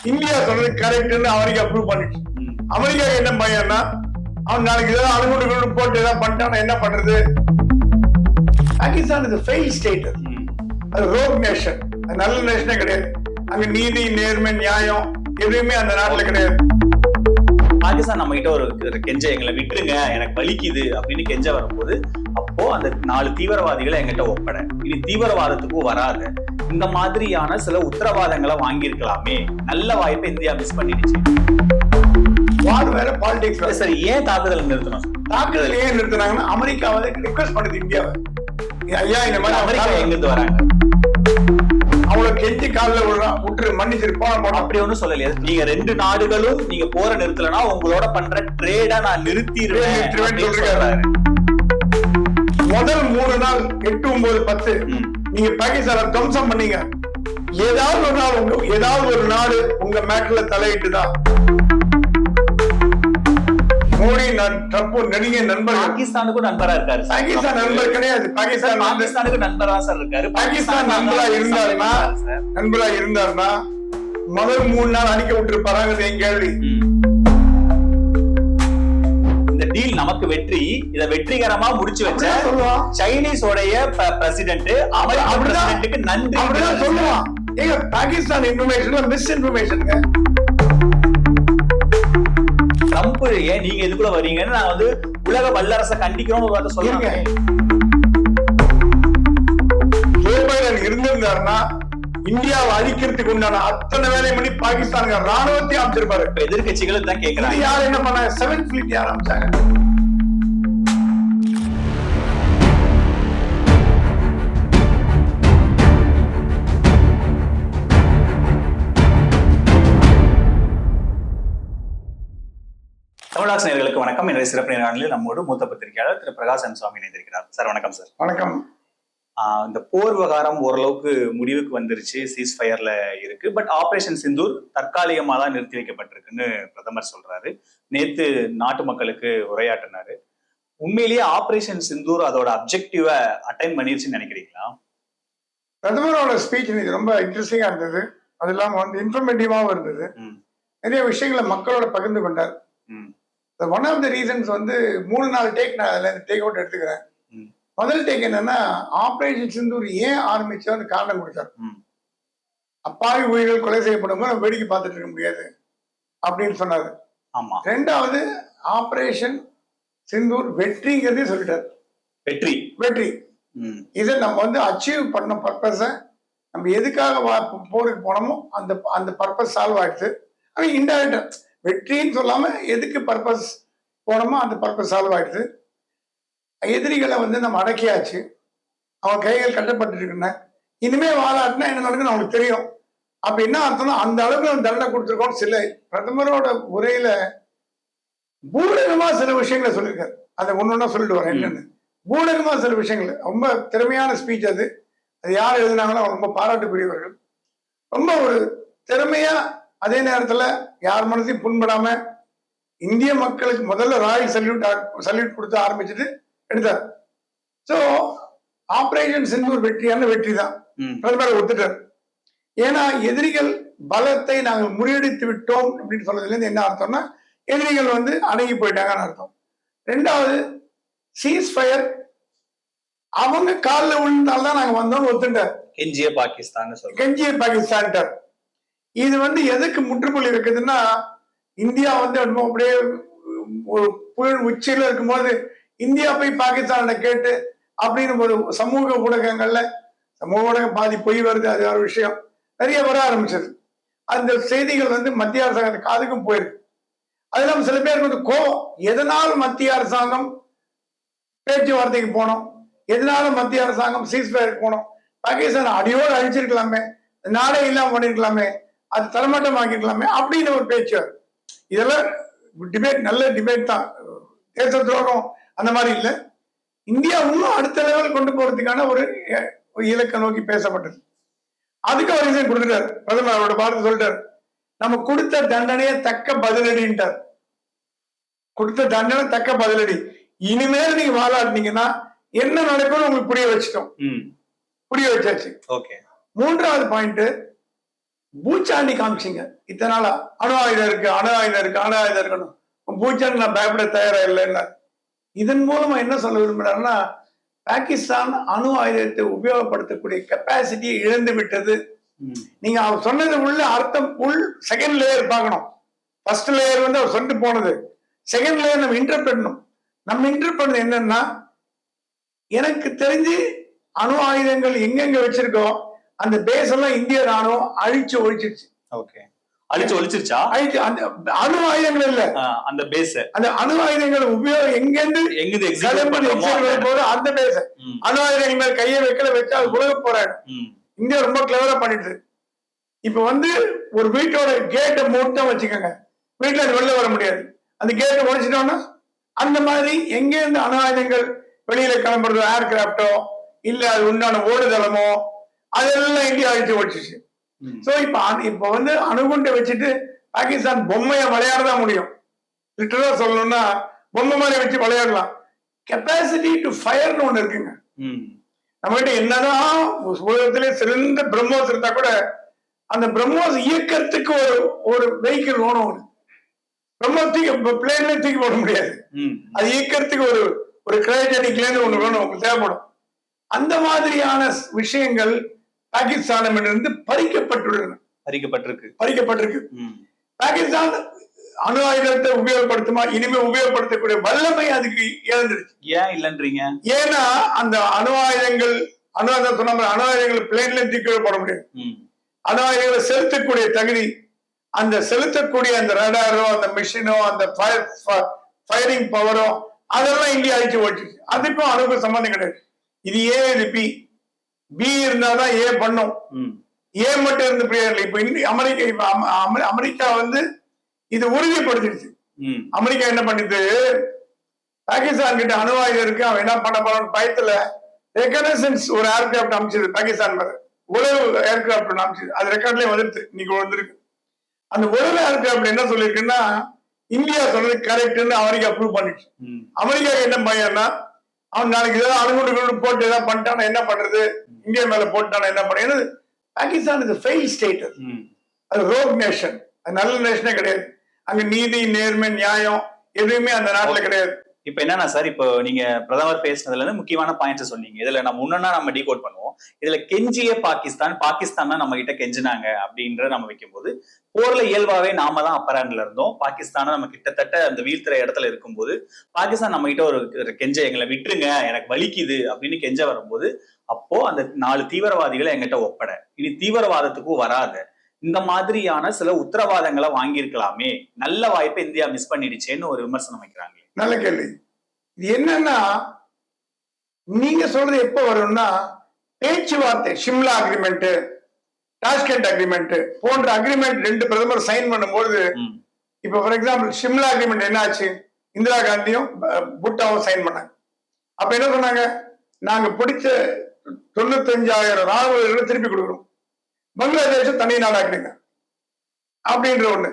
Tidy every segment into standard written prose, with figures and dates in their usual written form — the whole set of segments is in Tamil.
இந்தியா சொல்றது கரெக்ட்னு அமெரிக்கா ப்ரூவ் பண்ணிட்டு, அமெரிக்கா என்ன பையன்னா அவன் நாளைக்கு ஏதாவது அணுகுண்டு போட்டு ஏதாவது பண்ணிட்டான் என்ன பண்றது? பாகிஸ்தான் இது ஃபெயில் ஸ்டேட், அது ரோக் நேஷன், அது நல்ல நேஷனே கிடையாது. அங்க நீதி நேர்மை நியாயம் எதுவுமே அந்த நாட்டுல கிடையாது. பாகிஸ்தான் நம்ம கிட்ட ஒரு கெஞ்ச எங்களை விட்டுருங்க எனக்கு வலிக்குது அப்படின்னு கெஞ்ச வரும்போது அப்போ அந்த 4 தீவிரவாதிகளை எங்கிட்ட ஒப்பட இனி தீவிரவாதத்துக்கும் வராது இந்த மாதிரியான சில உத்தரவாதங்களை வாங்கியிருக்கலாமே. நல்ல வாய்ப்பை இந்தியா மிஸ் பண்ணிடுச்சு. வார் வேற பாலிடிக்ஸ் வேற. சரி, ஏன் தாக்குதல் நிறுத்தணும்? தாக்குதல் ஏன் நிறுத்தினாங்கன்னா அமெரிக்கா வந்து ரிக்வெஸ்ட் பண்ணுது இந்தியாவை, ஐயா இந்த மாதிரி அமெரிக்கா எங்கிருந்து வராங்க, அவ்வளவு கெஞ்சி காலில் விட்டுரு மன்னிச்சிரு போன அப்படி ஒண்ணும் சொல்லலையா? நீங்க 2 நாடுகளும் நீங்க போற நிறுத்தலனா உங்களோட பண்ற ட்ரேடா நான் நிறுத்திடுவேன் சொல்றாரு. முதல் 3 நாள் 8, 9, 10 நீங்க பாகிஸ்தான துவம்சம் பண்ணீங்க, ஏதாவது ஒரு நாள் ஏதாவது ஒரு நாடு உங்க மேட்ல தலையிட்டுதான். மோடி ட்ரம்ப் நெருங்கிய நண்பர், பாகிஸ்தானுக்கும் நண்பரா இருக்காரு. பாகிஸ்தான் நண்பர் கிடையாது, பாகிஸ்தானுக்கு நண்பரா சார் இருக்காரு. பாகிஸ்தான் நண்பரா இருந்தாருன்னா முதல் 3 நாள் அடிக்க விட்டுருப்பாரு. என் கேள்வி, இந்த டீல் நமக்கு வெற்றி, இத வெற்றிகரமா முடிச்சு வச்ச சைனீஸோடைய பிரசிடென்ட் அமெரிக்கா பிரசிடென்ட்க்கு நன்றி அப்படிதான் சொல்லுவான். ஏங்க பாகிஸ்தான் இன்ஃபர்மேஷன் மிஸ் இன்ஃபர்மேஷனுங்க. ட்ரம்ப் ஏன் நீங்க இதுக்குள்ள வரீங்கன்னு நான் வந்து உலக வல்லரசை கண்டிக்கிறோம் ஒரு வார்த்தை சொல்லுங்க. ஜோ பைடன் இருந்திருந்தாருன்னா இந்தியாவை அழிக்கிறதுக்கு உண்டான அத்தனை வேலையை பண்ணி பாகிஸ்தானுக்கு ராணுவத்தை அமைச்சிருப்பாரு. எதிர்கட்சிகள் தான் கேட்கிறாங்க, யார் என்ன பண்ணாங்க? 7th fleet யார் அமைச்சாங்க? தமிழாக்ஸ் நேயர்களுக்கு வணக்கம். இன்றைய சிறப்பு நேர்காணலில் நம்மோடு மூத்த பத்திரிகையாளர் திரு பிரகாசன் சுவாமி இணைந்திருக்கிறார். சார் வணக்கம். சார் வணக்கம். இந்த போர் விவகாரம் ஓரளவுக்கு முடிவுக்கு வந்துருச்சு, சீஸ் ஃபயர்ல இருக்கு. பட் ஆபரேஷன் சிந்தூர் தற்காலிகமா தான் நிறுத்தி வைக்கப்பட்டிருக்குன்னு பிரதமர் சொல்றாரு. நேத்து நாட்டு மக்களுக்கு உரையாற்றினாரு. உண்மையிலேயே ஆபரேஷன் சிந்தூர் அதோட அப்ஜெக்டிவ அட்டைன் பண்ணிருச்சுன்னு நினைக்கிறீங்களா? பிரதமரோட ஸ்பீச் இன்னைக்கு ரொம்ப இன்ட்ரெஸ்டிங்கா இருந்தது. அது இல்லாம வந்து இன்ஃபர்மேட்டிவாவும் இருந்தது. நிறைய விஷயங்களை மக்களோட பகிர்ந்து கொண்டார். ஒன் ஆஃப் த ரீசன்ஸ் வந்து 3 நாள் டேக் நான் அதுல டேக் அவுட் எடுத்துக்கிறேன். முதல் டேக் என்னன்னா, ஆபரேஷன் சிந்தூர் ஏன் ஆரம்பிச்சோன்னு காரணம் கொடுத்தார். அப்பாவி உயிர்கள் கொலை செய்யப்படும் போது வேடிக்கை பார்த்துட்டு இருக்க முடியாது அப்படின்னு சொன்னாரு. ரெண்டாவது, ஆபரேஷன் சிந்தூர் வெற்றிங்கிறதே சொல்லிட்டார். வெற்றி இதை நம்ம வந்து அச்சீவ் பண்ண பர்பஸ, நம்ம எதுக்காக போருக்கு போனோமோ அந்த பர்பஸ் சால்வ் ஆயிடுச்சு. ஆனா இன்டைரக்டா வெற்றின்னு சொல்லாம எதுக்கு பர்பஸ் போனோமோ அந்த பர்பஸ் சால்வ் ஆயிடுச்சு. எதிரிகளை வந்து நம்ம அடக்கியாச்சு, அவன் கைகள் கட்டப்பட்டு இருக்குன்னா இனிமே வாழாட்டினா என்ன நடக்குன்னு அவங்களுக்கு தெரியும். அப்ப என்ன அர்த்தம்னா அந்த அளவுக்கு நம்ம தண்டனை கொடுத்துருக்கோம். சில பிரதமரோட உரையில பூடகமா சில விஷயங்களை சொல்லியிருக்காரு. அதை ஒன்னொன்னா சொல்லிட்டு வரேன். என்னன்னு பூடகமா சில விஷயங்கள், ரொம்ப திறமையான ஸ்பீச் அது. அது யார் எழுதினாங்களோ அவங்க ரொம்ப பாராட்டுக்குரியவர்கள். ரொம்ப ஒரு திறமையா, அதே நேரத்துல யார் மனசையும் புண்படாம இந்திய மக்களுக்கு முதல்ல ராயல் சல்யூட் கொடுத்து ஆரம்பிச்சுட்டு எடுத்தார். சோ ஆபரேஷன் சிந்தூர் வெற்றியான வெற்றி தான் பிரதமர் ஒத்துட்டார். ஏன்னா எதிரிகள் பலத்தை நாங்கள் முறியடித்து விட்டோம் அப்படின்னு சொல்றதுல இருந்து என்ன அர்த்தம்னா, எதிரிகள் வந்து அடங்கி போயிட்டாங்கன்னு அர்த்தம். ரெண்டாவது, சீஸ் ஃபயர் அவங்க காலில் விழுந்தால்தான் நாங்க வந்தோம் ஒத்துட்டார். கெஞ்சிய பாகிஸ்தான். இது வந்து எதுக்கு முற்றுப்புள்ளி வைக்குதுன்னா, இந்தியா வந்து அப்படியே ஒரு புயல் உச்சியில இருக்கும்போது இந்தியா போய் பாகிஸ்தான கேட்டு அப்படின்னு ஒரு சமூக ஊடகம் பாதி பொய் வருது, அது ஒரு விஷயம் நிறைய வர ஆரம்பிச்சது. அந்த செய்திகள் வந்து மத்திய அரசாங்க காதுக்கும் போயிருக்கு. அது இல்லாம சில பேருக்கு வந்து கோவம், எதனால மத்திய அரசாங்கம் பேச்சுவார்த்தைக்கு போனோம், எதனால மத்திய அரசாங்கம் சீஸ்ஃபயருக்கு போனோம், பாகிஸ்தான் அடியோடு அழிச்சிருக்கலாமே, நாடே இல்லாம பண்ணிருக்கலாமே, அது தரமாட்டமாக்கிருக்கலாமே அப்படின்னு ஒரு பேச்சு. இதெல்லாம் டிபேட், நல்ல டிபேட் தான். தேச துரோகம் அந்த மாதிரி இல்லை. இந்தியா இன்னும் அடுத்த லெவல் கொண்டு போறதுக்கான ஒரு இலக்கை நோக்கி பேசப்பட்டது. அதுக்கு ஒரு ரீசன் கொடுத்துட்டார் பிரதமர். அவரோட பார்த்து சொல்லிட்டார், நம்ம கொடுத்த தண்டனையை தக்க பதிலடின்ட்டார். கொடுத்த தண்டனை தக்க பதிலடி. இனிமேல் நீங்க வாழாட்டினீங்கன்னா என்ன நடக்கும்னு உங்களுக்கு புரிய வச்சுட்டோம். புரிய வச்சாச்சு. மூன்றாவது பாயிண்ட், பூச்சாண்டி காமிச்சிங்க இத்தனை நாளா. அணு ஆயுதம் இருக்கு, அணு ஆயுதம் இருக்கு, அணு ஆயுதம் இருக்கணும், பூச்சாண்டி நான் பயப்பட தயாரா இல்லைன்னா. இதன் மூலமா என்ன சொல்ல விரும்புறாருன்னா, பாகிஸ்தான் அணு ஆயுதத்தை உபயோகப்படுத்தக்கூடிய கெப்பாசிட்டியை இழந்து விட்டது. நீங்க அவர் சொன்னது உள்ள அர்த்தம் செகண்ட் லேயர் பார்க்கணும். ஃபர்ஸ்ட் லேயர் வந்து அவர் சொல்லிட்டு போனது. செகண்ட் லேயர் நம்ம இன்டர்பிரட் பண்ணணும். நம்ம இன்டர்பிரட் பண்ணது என்னன்னா, எனக்கு தெரிஞ்சு அணு ஆயுதங்கள் எங்கெங்க வச்சிருக்கோம் அந்த பேஸ் எல்லாம் இந்திய ராணுவம் அழிச்சு ஒழிச்சிருச்சு. ஓகே, அழிச்சு ஒழிச்சிருச்சா? அழிச்சு அந்த அணு ஆயுதங்கள் இல்ல, அந்த பேஸ், அந்த அணு ஆயுதங்கள் உபயோகம் எங்கிருந்து அந்த பேஸ். அணு ஆயுதங்கள் மேல கையை வைக்கல, வச்சா அது உலக போராடு. இந்தியா ரொம்ப கிளவரா பண்ணிட்டு. இப்ப வந்து ஒரு வீட்டோட கேட்டை மூட்டை வச்சுக்கோங்க, வீட்டுல அது வெளில வர முடியாது. அந்த கேட்டை உடைச்சிட்டோம்னா அந்த மாதிரி எங்க இருந்து அணு ஆயுதங்கள் வெளியில கிளம்புறதோ, ஏர்கிராப்டோ இல்ல அது உண்டான ஓடுதளமோ அதெல்லாம் இந்தியா அழிச்சு ஒழிச்சிச்சு. சோ இப்ப வந்து அணுகுண்டை வச்சுட்டு பாகிஸ்தான் பொம்மைய விளையாடதான் முடியும். லிட்டரலா சொல்லணும்னா பொம்மை மாதிரி வச்சு விளையாடலாம். கெப்பாசிட்டி டு ஃபயர்னு ஒண்ணு இருக்குங்க. நம்ம கிட்ட என்னதான் உலகத்திலே சிறந்த பிரம்மோஸ் இருந்தா கூட அந்த பிரம்மோஸ் இயக்கத்துக்கு ஒரு வெஹிக்கிள் வேணும். பிரம்மோஸ் பிளேன்ல தூக்கி போட முடியாது. அது இயக்கத்துக்கு ஒரு கிரைஜெனிக்ல இருந்து ஒண்ணு வேணும், உங்களுக்கு தேவைப்படும். அந்த மாதிரியான விஷயங்கள் பாகிஸ்தானிடமிருந்து பறிக்கப்பட்டுள்ளன. பறிக்கப்பட்டிருக்கு. பாகிஸ்தான் அணு ஆயுதத்தை உபயோகப்படுத்துமா, இனிமே உபயோகப்படுத்தக்கூடிய வல்லமை அதுக்கு இழந்துருச்சு. ஏன் இல்லன்றீங்க? ஏன்னா அந்த அணு ஆயுதங்கள் சொன்ன அணு ஆயுதங்கள் பிளேன்ல தூக்கி போட முடியாது. அணு ஆயுதங்களை செலுத்தக்கூடிய தகுதி, அந்த செலுத்தக்கூடிய அந்த ரடாரோ அந்த மிஷினோ அந்த ஃபயரிங் பவரோ அதெல்லாம் இந்தியா அழிச்சு ஓடிச்சு. அதுக்கும் அணுக்கும் சம்பந்தம் கிடையாது. இது ஏ, இது பி. பி இருந்தாதான் ஏ பண்ணும், ஏ மட்டும் இருந்து இல்லை. இப்ப அமெரிக்கா வந்து இது உறுதிப்படுத்திடுச்சு. அமெரிக்கா என்ன பண்ணிட்டு பாகிஸ்தான் கிட்ட அணு ஆயுதம் இருக்கு, அவன் என்ன பண்ண போறான்னு பயத்துல ரெகனசன்ஸ் ஒரு ஏர்கிராப்ட் அமைச்சது பாகிஸ்தான் மேல, உளவு ஏர்கிராப்ட் அமைச்சது. அது ரெக்கார்ட்லயே வந்துருது, இன்னைக்கு வந்திருக்கு. அந்த உளவு ஏர்கிராப்ட் என்ன சொல்லிருக்குன்னா, இந்தியா சொன்னது கரெக்ட்னு அமெரிக்கா ப்ரூவ் பண்ணிடுச்சு. அமெரிக்கா என்ன பையன்னா, அவன் நாளைக்கு ஏதாவது அணுகுண்டு போட்டு ஏதாவது பண்ணிட்டான என்ன பண்றது, இந்தியா மேல போட்டான என்ன பண்ண. பாகிஸ்தான் இது ஃபெயில் ஸ்டேட், அது ரோக் நேஷன், அது நல்ல நேஷனே கிடையாது. அங்க நீதி, நேர்மை, நியாயம் எதுவுமே அந்த நாட்டுல கிடையாது. இப்ப என்னன்னா சார், இப்போ நீங்க பிரதமர் பேசினதுல இருந்து முக்கியமான பாயிண்ட்ஸ் சொன்னீங்க. இதுல நம்ம நம்ம டீகோட் பண்ணுவோம். இதுல கெஞ்சிய பாகிஸ்தான் தான் நம்ம கிட்ட கெஞ்சினாங்க அப்படின்ற நம்ம வைக்கும்போது, போர்ல இயல்பாவே நாம தான் அப்பர் ஹேண்ட்ல இருந்தோம். பாகிஸ்தான நம்ம கிட்டத்தட்ட அந்த வீழ்த்துற இடத்துல இருக்கும்போது பாகிஸ்தான் நம்ம கிட்ட ஒரு கெஞ்ச, எங்களை விட்டுருங்க எனக்கு வலிக்குது அப்படின்னு கெஞ்ச வரும்போது, அப்போ அந்த 4 தீவிரவாதிகளை எங்கிட்ட ஒப்பட, இனி தீவிரவாதத்துக்கும் வராத, இந்த மாதிரியான சில உத்தரவாதங்களை வாங்கியிருக்கலாமே, நல்ல வாய்ப்பை இந்தியா மிஸ் பண்ணிடுச்சேன்னு ஒரு விமர்சனம் வைக்கிறாங்க. நல்ல கேள்வி. இது என்னன்னா, நீங்க சொல்றது எப்ப வரும்னா, பேச்சுவார்த்தை, ஷிம்லா அக்ரிமெண்ட், டாஷ்கண்ட் அக்ரிமெண்ட் போன்ற அக்ரிமெண்ட் 2 பிரதமர் சைன் பண்ணும்போது, இப்ப ஃபார் எக்ஸாம்பிள் ஷிம்லா அக்ரிமெண்ட் என்ன ஆச்சு, இந்திரா காந்தியும் புட்டாவும் சைன் பண்ணாங்க. அப்ப என்ன சொன்னாங்க, நாங்க பிடிச்ச 95,000 ராணுவ வீரர்களை திருப்பி கொடுக்குறோம், பங்களாதேஷ தனி நாடாக்குறீங்க அப்படின்ற ஒண்ணு.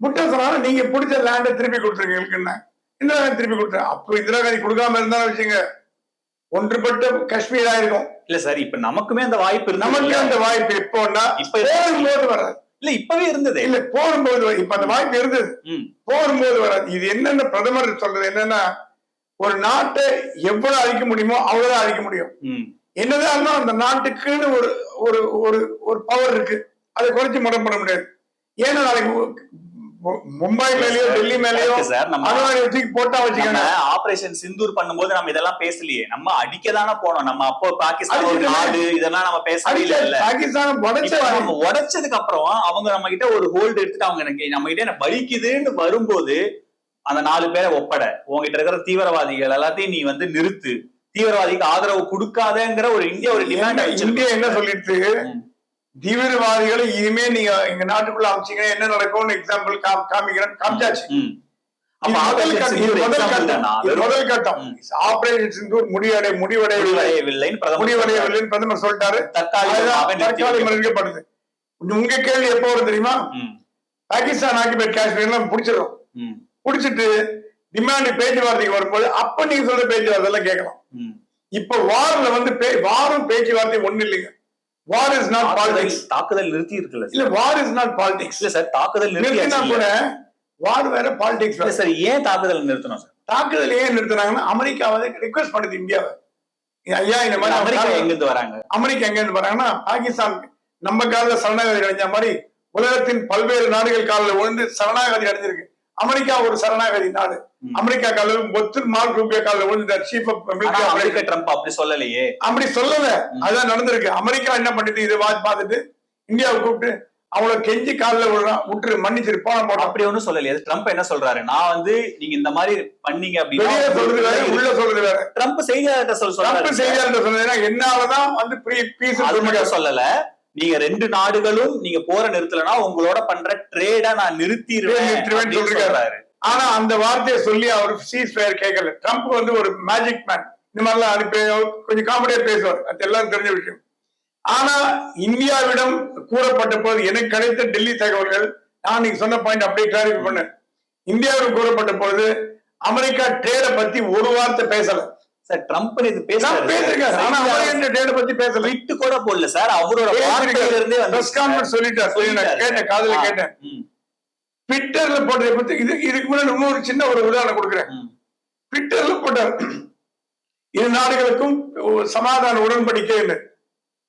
புட்டா சொன்னாங்க, நீங்க பிடிச்ச லேண்டை திருப்பி கொடுத்துருங்க, இந்திரா காந்தி திருப்பி கொடுத்தாங்க. அப்போ இந்திரா காந்தி கொடுக்காம இருந்தாலும் வச்சுங்க, ஒன்றுபட்ட காஷ்மீர் ஆயிருக்கும். இல்ல சார், இப்ப நமக்குமே அந்த வாய்ப்பு, நமக்கு அந்த வாய்ப்பு எப்போன்னா போகும்போது வராது. இல்ல இப்பவே இருந்தது, இல்ல போகும்போது, இப்ப அந்த வாய்ப்பு இருந்தது, போகும்போது வராது. இது என்னென்ன பிரதமர் சொல்றது என்னன்னா, ஒரு நாட்டை எவ்வளவு அழிக்க முடியுமோ அவ்வளவுதான் அழிக்க முடியும். என்னதான் அந்த நாட்டுக்குன்னு ஒரு பவர் இருக்கு, அதை குறைச்சு முறை பண்ண முடியாது. ஏன்னா நாளைக்கு மும்பை மேலயோ டெல்லி மேலயோ போட்டா வச்சுக்கோங்க. ஆபரேஷன் சிந்தூர் பண்ணும்போது நம்ம இதெல்லாம் பேசலையே, நம்ம அடிக்கதானே போனோம். நம்ம அப்போ பாகிஸ்தான் ஒரு நாடு இதெல்லாம் நம்ம பேசவே இல்ல. பாகிஸ்தான் உடைச்சதுக்கு அப்புறம் அவங்க நம்ம கிட்ட ஒரு ஹோல்டு எடுத்துட்டு அவங்க நம்ம கிட்ட என்ன வலிக்குதுன்னு வரும்போது, அந்த 4 பேரை ஒப்பட, உங்ககிட்ட இருக்கிற தீவிரவாதிகள் எல்லாத்தையும் நீ வந்து நிறுத்து, தீவிரவாதிக்கு ஆதரவு கொடுக்காதங்கிற ஒரு இந்தியா ஒரு டிமாண்ட். இந்தியா என்ன சொல்லிட்டு, தீவிரவாதிகளை இனிமே நீங்க எங்க நாட்டுக்குள்ள அமைச்சீங்கன்னா என்ன நடக்கும்னு எக்ஸாம்பிள் காமிக்கிறேன், காமிச்சாச்சு. முதல் கட்டம் ஆபரேஷன் சிந்தூர் முடிவடையவில்லைன்னு பிரதமர் சொல்லிட்டாரு. தற்காலிகப்படுது. உங்க கேள்வி எப்போ வரும் தெரியுமா, பாகிஸ்தான் ஆக்கிபைட் காஷ்மீர் புடிச்சிடும், புடிச்சிட்டு டிமாண்ட் பேச்சுவார்த்தைக்கு வரும்போது அப்ப நீங்க சொல்ற பேச்சுவார்த்தை எல்லாம் கேட்கலாம். இப்ப வார்ல வந்து வாரம் பேச்சுவார்த்தை ஒண்ணு இல்லைங்க. War is not politics. தாக்குதல் நிறுத்தி இருக்குல்ல இல்ல, வார் இஸ் நாட் பாலிடிக்ஸ். இல்ல சார், தாக்குதல் நிறுத்தினா கூட வார் வேற, பாலிடிக்ஸ் வேற. சார் ஏன் தாக்குதல் நிறுத்தணும் சார்? தாக்குதல் ஏன் நிறுத்தினாங்கன்னா அமெரிக்கா வந்து ரிக்வெஸ்ட் பண்ணுது இந்தியாவை, ஐயா இந்த மாதிரி அமெரிக்கா எங்க இருந்து வராங்க? அமெரிக்கா எங்க இருந்து வராங்கன்னா பாகிஸ்தான் நம்ம காலில சரணாகதி அடைஞ்ச மாதிரி உலகத்தின் பல்வேறு நாடுகள் காலில் விழுந்து சரணாகதி அடைஞ்சிருக்கு. அமெரிக்கா ஒரு சரணாகதி நாடு. அமெரிக்கா காலில் ஒத்து மார்க் ரூபியோ காலில் விழுந்த சீஃப் ஆஃப் அமெரிக்கா ட்ரம்ப் அப்படி சொல்லலையே. அப்படி சொல்லல, அதான் நடந்திருக்கு. அமெரிக்கா என்ன பண்ணிட்டு இதை பார்த்துட்டு இந்தியாவை கூப்பிட்டு அவங்கள கெஞ்சி காலில் விட்டுரு, மன்னிச்சிரு, போன அப்படி ஒண்ணும் சொல்லலையே. ட்ரம்ப் என்ன சொல்றாரு, நான் வந்து நீங்க இந்த மாதிரி பண்ணீங்க அப்படின்னா சொல்றது வேற, உள்ள சொல்றது வேற. ட்ரம்ப் செய்தியாளர்கிட்ட சொன்னதுன்னா என்னாலதான் வந்து பீஸ் சொல்லல, நீங்க ரெண்டு நாடுகளும் நீங்க போற நிறுத்தலனா உங்களோட பண்ற ட்ரேட நான் நிறுத்திடுவேன் சொல்றாரு. ஆனா அந்த வார்த்தையை சொல்லி அவர் சீஸ் ஃபயர் கேட்கல. ட்ரம்ப் வந்து ஒரு மேஜிக் மேன், இந்த மாதிரிலாம் அனுப்பி கொஞ்சம் காமெடியா பேசுவார், அது எல்லாம் தெரிஞ்ச விஷயம். ஆனா இந்தியாவிடம் கூறப்பட்ட போது எனக்கு கிடைத்த டெல்லி தகவல்கள், நான் நீங்க சொன்ன பாயிண்ட் அப்படியே கிளாரிஃபை பண்ண, இந்தியாவிடம் கூறப்பட்ட போது அமெரிக்கா ட்ரேட பத்தி ஒரு வார்த்தை பேசல சார். ட்ரம்ப் இது பேசிருக்காரு, ஆனா அமெரிக்கா ட்ரேட பத்தி பேசல, விட்டு கூட போடல சார். அவரோட வார்த்தையில இருந்தே பிரஸ் கான்ஃபரன்ஸ் சொல்லிட்டார். கேட்டேன், காதுல கேட்டேன். ட்விட்டர்ல போட்டதை பத்தி இதுக்கு முன்னாடி இன்னொரு சின்ன ஒரு உதாரணம் கொடுக்குறேன். ட்விட்டர்ல போட்டார், இரு நாடுகளுக்கும் சமாதான உடன்படிக்கை இல்லை.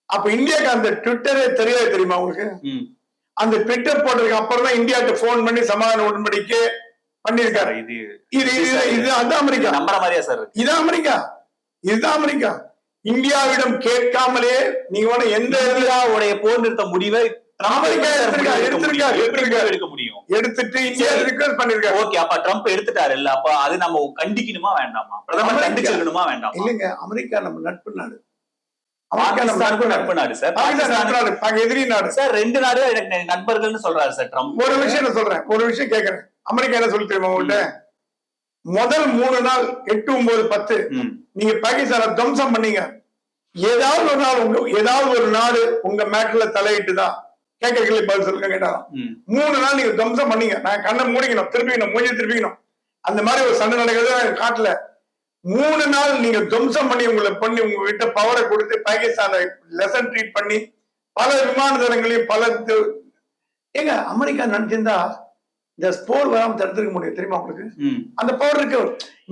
அப்ப இந்தியாவுக்கு அந்த ட்விட்டரே தெரியாது, தெரியுமா உங்களுக்கு? அந்த ட்விட்டர் போட்டதுக்கு அப்புறம் தான் இந்தியாவுக்கு போன் பண்ணி சமாதான உடன்படிக்கை பண்ணிருக்காரு. இதுதான் அமெரிக்கா. நம்புற மாதிரியா சார்? இதுதான் அமெரிக்கா, இதுதான் அமெரிக்கா. இந்தியாவிடம் கேட்காமலே நீங்க எந்த இந்தியாவுடைய போர் நிறுத்த முடிவை எடுக்க முடியும், எடுத்துட்டு இந்தியா ரிக்வெஸ்ட் பண்ணிருக்காரு. ஓகே, அப்ப ட்ரம்ப் எடுத்துட்டாரு இல்ல, அப்ப அது நம்ம கண்டிக்கணுமா வேண்டாமா? பிரதமர் கண்டிச்சிருக்கணுமா வேண்டாமா? இல்லங்க, அமெரிக்கா நம்ம நட்பு நாடு, நட்பு நாடு சார். எதிரி நாடு சார். ரெண்டு நாடு எனக்கு நண்பர்கள்னு சொல்றாரு சார் ட்ரம்ப். ஒரு விஷயம் சொல்றேன், ஒரு விஷயம் கேட்கறேன். அமெரிக்கா என்ன சொல்லி தெரியுமா உங்கள்கிட்ட? முதல் 3 நாள் 8, 9, 10 நீங்க பாகிஸ்தானை துவம்சம் பண்ணீங்க. ஏதாவது ஒரு நாள் ஏதாவது ஒரு நாடு உங்க மேட்ல தலையிட்டுதான் கேட்கறதுக்கு பதில் சொல்லுங்க கேட்டாலும் 3 நாள் நீங்க துவம்சம் பண்ணீங்க. நான் கண்ணை மூடிக்கணும், திருப்பிக்கணும், மூஞ்சி திருப்பிக்கணும். அந்த மாதிரி ஒரு சண்டை நடக்கிறது காட்டுல 3 நாள் நீங்க துவம்சம் பண்ணி உங்களை பண்ணி உங்க கிட்ட பவரை கொடுத்து பாகிஸ்தானை லெசன் ட்ரீட் பண்ணி பல விமான தளங்களையும் பல ஏங்க அமெரிக்கா நினைச்சிருந்தா இந்த போர் வராம தடுத்துக்க முடியும், தெரியுமா உங்களுக்கு? அந்த பவர் இருக்கு.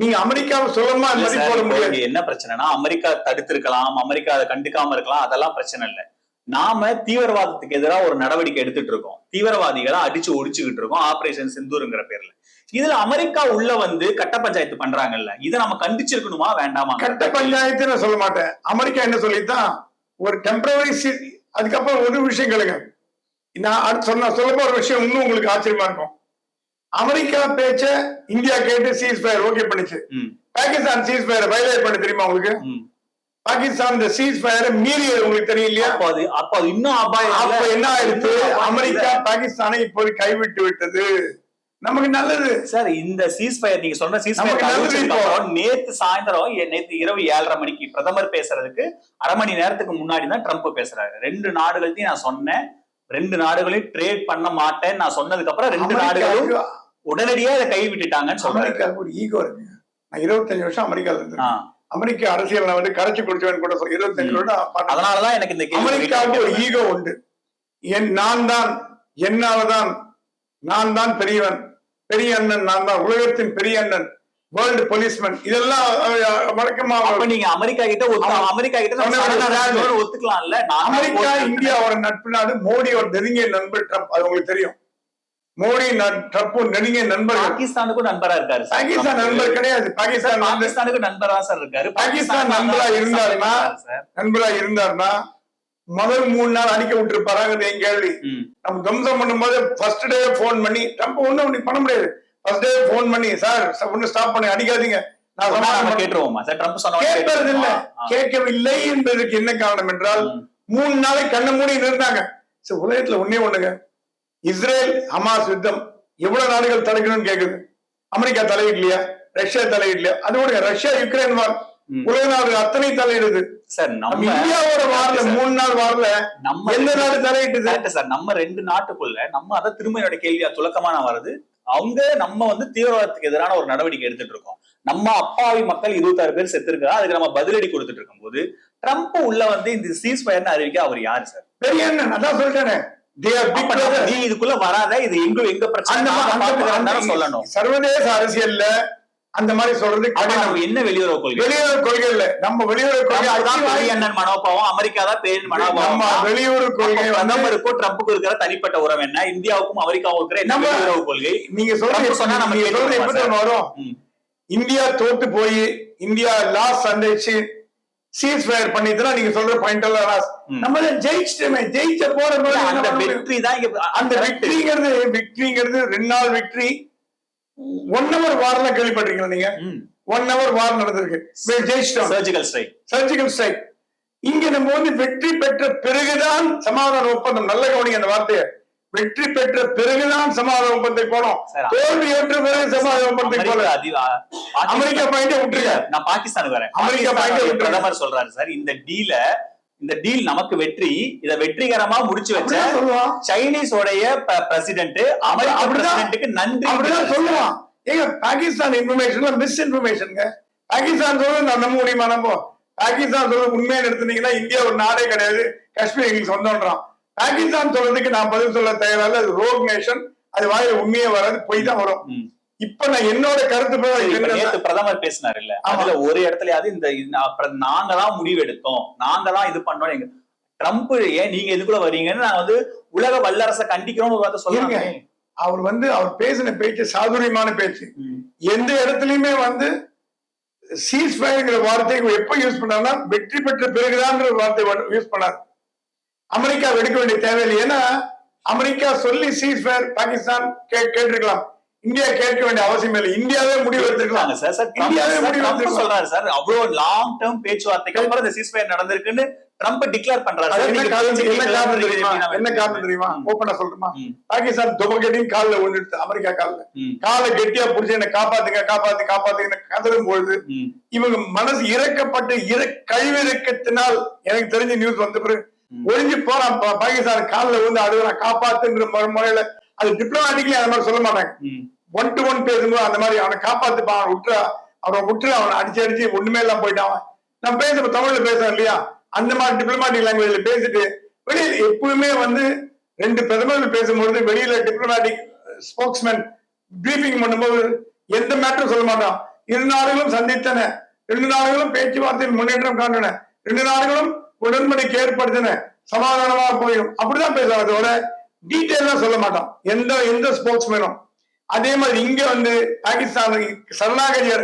நீங்க அமெரிக்காவை சொல்லமா போட முடியாது. என்ன பிரச்சனைனா அமெரிக்கா தடுத்திருக்கலாம், அமெரிக்கா அதை கண்டுக்காம இருக்கலாம், அதெல்லாம் பிரச்சனை இல்லை. நாம தீவிரவாதத்துக்கு எதிராக ஒரு நடவடிக்கை எடுத்துட்டு இருக்கோம், தீவிரவாதிகளை அடிச்சு ஒடிச்சுக்கிட்டு இருக்கோம் ஆபரேஷன் சிந்தூர்ங்கிற பேர்ல. இதுல அமெரிக்கா உள்ள வந்து கட்ட பஞ்சாயத்து பண்றாங்கல்ல, இதை நம்ம கண்டிச்சிருக்கணுமா வேண்டாமா? கட்ட பஞ்சாயத்து நான் சொல்ல மாட்டேன். அமெரிக்கா என்ன சொல்லித்தான் ஒரு டெம்பரரி, அதுக்கப்புறம் ஒரு விஷயம் கேளுங்க, நான் சொல்ல போற விஷயம் இன்னும் உங்களுக்கு ஆச்சரியமா இருக்கும். அமெரிக்கா பேச்ச இந்தியா கேட்டு சீஸ் ஃபயர் ஓகே பண்ணுச்சு. பாகிஸ்தான் சீஸ் ஃபயர் வயலேட் பண்ண தெரியுமா உங்களுக்கு? பாகிஸ்தான் இந்த சீஸ் ஃபயரை மீறியது உங்களுக்கு தெரியும் இல்லையா? அப்ப இன்னும் அப்ப என்ன ஆயிடுச்சு? அமெரிக்கா பாகிஸ்தானை இப்போது கைவிட்டு விட்டது. நமக்கு நல்லது சார். இந்த சீஸ் ஃபயர் நீங்க சொன்ன சீஸ் ஃபயர் நேத்து சாயந்தரம், நேத்து இரவு 7:30 மணிக்கு பிரதமர் பேசுறதுக்கு அரை மணி நேரத்துக்கு முன்னாடி தான் ட்ரம்ப் பேசுறாரு. 2 நாடுகளையும் நான் சொன்னேன், 2 நாடுகளையும் ட்ரேட் பண்ண மாட்டேன்னு நான் சொன்னதுக்கு அப்புறம் 2 நாடுகளும் உடனடியா இதை கை விட்டுட்டாங்கன்னு சொல்றாரு. ஒரு ஈகோ இருக்கு. நான் 25 வருஷம் அமெரிக்கால இருந்தேன். அமெரிக்க அரசியல் நான் வந்து கரைச்சி குடிச்சவன் கூட 25 வருடம். அதனாலதான் எனக்கு இந்த அமெரிக்காவுக்கு ஒரு ஈகோ உண்டு. நான் தான், என்னாலதான், நான் தான் பெரியவன், பெரிய அண்ணன் நான் தான், உலகத்தின் பெரிய அண்ணன், வேர்ல்டு போலீஸ்மேன், இதெல்லாம் வழக்கமா. நீங்க அமெரிக்கா கிட்ட அமெரிக்கா கிட்ட ஒத்துக்கலாம்ல? அமெரிக்கா இந்தியாவோட நட்பு நாடு, மோடியோட நெருங்கிய நண்பர் ட்ரம்ப், அது உங்களுக்கு தெரியும். மோடி ட்ரம்ப் நெருங்கிய நண்பர். பாகிஸ்தானுக்கும் நண்பரா இருக்காரு. பாகிஸ்தான் நண்பர் கிடையாது, பாகிஸ்தானுக்கு நண்பரா சார் இருக்காரு. பாகிஸ்தான் நண்பரா இருந்தாருன்னா முதல் 3 நாள் அடிக்க விட்டுருப்பாராங்க என் கேள்வி. நம்ம துவம்சம் பண்ணும்போது ஃபர்ஸ்ட் டே போன் பண்ணி ட்ரம்ப் ஒண்ணும் பண்ண முடியாது. ஃபர்ஸ்ட் டே போன் பண்ணி சார் ஒண்ணு ஸ்டாப் பண்ணி அடிக்காதீங்க, நான் கேட்டுருவோமா சார்? ட்ரம்ப் சொன்ன கேட்பது இல்ல, கேட்கவில்லை என்பதற்கு என்ன காரணம் என்றால் 3 நாளை கண்ண மூடி இருந்தாங்க. உலகத்துல ஒண்ணுங்க, இஸ்ரேல் ஹமாஸ் யுத்தம் எவ்வளவு நாடுகள் தலைக்கணும்னு கேக்குது. அமெரிக்கா தலையிடலையா? ரஷ்யா தலையிடலையா? அது கூட ரஷ்யா யுக்ரைன் வார் உலக நாடு அத்தனை தலையிடுது சார். நம்ம இந்தியாவோட வார்ல 3 நாள் வார்ல நம்ம எந்த நாடு தலையிட்டுது சார்? நம்ம 2 நாட்டுக்குள்ள நம்ம அதை திரும்ப என்னோட கேள்வியா துலக்கமான வருது. அவங்க நம்ம வந்து தீவிரவாதத்துக்கு எதிரான ஒரு நடவடிக்கை எடுத்துட்டு இருக்கோம். நம்ம அப்பாவி மக்கள் 26 பேர் செத்து இருக்கா, அதுக்கு நம்ம பதிலடி கொடுத்துட்டு இருக்கும் போது ட்ரம்ப் உள்ள வந்து இந்த சீஸ் ஃபயர்னு அறிவிக்க அவர் யாரு சார்? பெரிய அண்ணன், அதான் சொல்லிட்டேனே. நீ இதுக்குள்ள வராத, இது எங்க பிரச்சனை சொல்லணும். சர்வதேச அரசியல்ல அந்த மாதிரி சொல்றது என்ன வெளியுறவு கொள்கை? வெளியுறவு கொள்கை இல்ல, நம்ம வெளியுறவு கொள்கை அண்ணன் மனோபாவம், அமெரிக்கா தான் பேரின் மனோபாவம். வெளியுறவு கொள்கை பிரதமருக்கும் ட்ரம்புக்கும் இருக்கிற தனிப்பட்ட உறவு என்ன? இந்தியாவுக்கும் அமெரிக்காவுக்கும் இருக்கிற வெளியுறவு கொள்கை நீங்க சொன்னா நம்ம வரும். இந்தியா தோத்து போய் இந்தியா லாஸ் சந்திச்சு சீஸ் ஃபயர் பண்ணிட்டுனா நீங்க சொல்ற பாயிண்ட் எல்லாம் லாஸ். நம்ம ஜெயிச்சிட்டோமே, ஜெயிச்ச போற அந்த வெற்றி தான். அந்த விக்டரிங்கிறது 2 நாள் விக்டரி. 1 hour வார்லாம் கேள்விப்பட்டிருக்கீங்களா நீங்க? 1 hour வார் நடந்திருக்கு, ஜெயிச்சிட்டோம். Surgical strike. இங்க நம்ம வந்து வெற்றி பெற்ற பிறகுதான் சமாதான ஒப்பந்தம். நல்ல கவனிங்க அந்த வார்த்தையை. வெற்றி பெற்ற பிறகுதான் சமாதான ஒப்பந்தத்தை போனோம். தோல்வி ஏற்ற பிறகு சமாதான ஒப்பந்தத்தை போல. அமெரிக்கா பாயிண்டே விட்டுருங்க. நான் பாகிஸ்தானுக்கு வரேன். அமெரிக்கா பாயிண்டே பிரதமர் சொல்றாரு சார், இந்த டீல் நமக்கு வெற்றி. இத வெற்றிகரமா முடிச்சு வச்ச சைனீஸ் உடைய பிரசிடென்ட் அமெரிக்கா பிரசிடென்ட்டுக்கு நன்றி அப்படிதான் சொல்லுவான். ஏங்க பாகிஸ்தான் இன்ஃபர்மேஷன்ல மிஸ் இன்ஃபர்மேஷன்ங்க. பாகிஸ்தான் சொல்றது நான் நம்ப முடியுமா? நம்ம பாகிஸ்தான் சொல்றது உண்மையை எடுத்துனீங்கன்னா இந்தியா ஒரு நாடே கிடையாது, காஷ்மீர் எங்களுக்கு சொந்தம்ன்றான். பாகிஸ்தான் சொல்றதுக்கு நான் பதில் சொல்ல தயாரில்ல. அது ரோக் நேஷன், அது வாயில உண்மையே வராது, போய் தான் வரும். இப்ப நான் என்னோட கருத்து பிரதமர் பேசினார் இல்ல, அதுல ஒரு இடத்துலயாவது நாங்க தான் முடிவு எடுத்தோம், நாங்க தான் இது பண்ணோம், ட்ரம்ப் ஏன் நீங்க இதுக்குள்ள வரீங்கன்னு நான் வந்து உலக வல்லரசை கண்டிக்கிறோம் சொல்லுங்க. அவர் வந்து அவர் பேசின பேச்சு சாதுரியமான பேச்சு. எந்த இடத்துலயுமே வந்து சீஸ் ஃபயர்ங்கிற வார்த்தையை எப்ப யூஸ் பண்ணாருன்னா வெற்றி பெற்ற பிறகுதான் வார்த்தை யூஸ் பண்ணார். அமெரிக்கா எடுக்க வேண்டிய தேவையில்லை. ஏன்னா அமெரிக்கா சொல்லி சீஸ் ஃபயர் பாகிஸ்தான் கேட்டிருக்கலாம், இந்தியா கேட்க வேண்டிய அவசியம் இல்லை. இந்தியாவே முடிவு எடுத்திருக்கலாம். இந்தியாவே முடிவு எடுத்திருக்கலாம் சொல்றாரு சார். அவ்வளவு லாங் டேர்ம் பேச்சுவார்த்தைக்கு அப்புறம் இந்த சீஸ் ஃபயர் நடந்திருக்குன்னு ட்ரம்ப் டிக்ளேர் பண்றாரு. என்ன காரணம் தெரியுமா? ஓபனா சொல்றேமா, பாகிஸ்தான் துபகடியும் காலில் ஒன்று அமெரிக்கா காலை கெட்டியா புடிச்சு என்ன காப்பாத்துங்க காப்பாத்துங்க கதறும் பொழுது இவங்க மனசு இறக்கப்பட்டு கழிவிறக்கத்தினால் எனக்கு தெரிஞ்ச நியூஸ் வந்த பிறகு ஒழிஞ்சு போறான். பாகிஸ்தான் காலில் வந்து அடுவான் காப்பாத்துங்கிற முறையில அது டிப்ளமேட்டிக்லி அந்த மாதிரி சொல்ல மாட்டாங்க. 1 to 1 பேசும்போது அந்த மாதிரி அவனை காப்பாத்துப்பான், அவனை விட்டுற அவனை அடிச்சு ஒண்ணுமே எல்லாம் போயிட்டான். நம்ம பேச தமிழ்ல பேசுறோம் இல்லையா, அந்த மாதிரி டிப்ளமேட்டிக் லாங்குவேஜ்ல பேசிட்டு வெளியில எப்பவுமே வந்து 2 பிரதமர்கள் பேசும்போது வெளியில டிப்ளமேட்டிக் ஸ்போக்ஸ்மேன் பிரீஃபிங் பண்ணும்போது எந்த மேட்டரும் சொல்ல மாட்டான். 2 நாடுகளும் சந்தித்தன, 2 நாடுகளும் பேச்சுவார்த்தையில் முன்னேற்றம் காண்டன, 2 நாடுகளும் உடன்படிக்கை ஏற்படுத்தின, சமாதானமாக போயிடும், அப்படிதான் பேசுவாங்க. அதோட டீட்டெயிலா சொல்ல மாட்டான் எந்த ஸ்போக்ஸ்மேனும். அதே மாதிரி இங்க வந்து பாகிஸ்தான் சரணாகதியர்.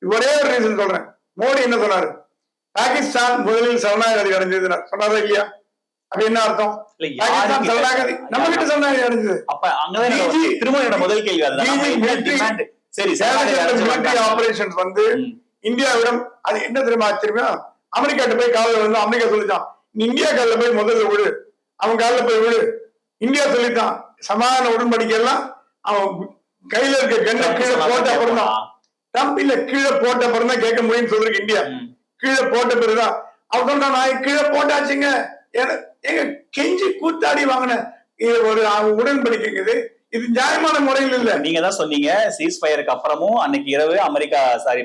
ஒரே ஒரு ரீசன் சொல்றேன், மோடி என்ன சொன்னாரு? பாகிஸ்தான் முதலில் சரணாகதி அடைஞ்சது சொன்னாரா இல்லையா? அப்ப என்ன அர்த்தம்? பாகிஸ்தான் சரணாகதி நம்ம கிட்ட சரணாகதி அடைஞ்சது. முதல் கேள்வி ஆபரேஷன்ஸ் வந்து இந்தியாவிடம் அது என்ன தெரியுமா ஆச்சரியமா? அமெரிக்காட்ட போய் காலில் வந்து அமெரிக்கா சொல்லிட்டான், நீ இந்தியா காலில் போய் முதல்ல விடு, அவன் காலில் போய் விடு. இந்தியா சொல்லிட்டான் சமாதான உடன்படிக்கை எல்லாம் அவன் கையில இருக்க கண்ணை கீழே போட்ட அப்புறம் தான் ட்ரம்ப் இல்ல கீழே போட்ட அப்புறம் தான் கேட்க முடியும்னு சொல்றேன். இந்தியா கீழே போட்ட பிறகுதான் அவன் சொல்றான், நான் கீழே போட்டாச்சுங்க, எங்க கெஞ்சி கூத்தாடி வாங்கின ஒரு உடன்படிக்கைங்குது. இது நியாயமான முறையில் இல்ல. நீங்க தான் சொன்னீங்க சீஸ் ஃபயருக்கு அப்புறமும் அன்னைக்கு இரவு அமெரிக்கா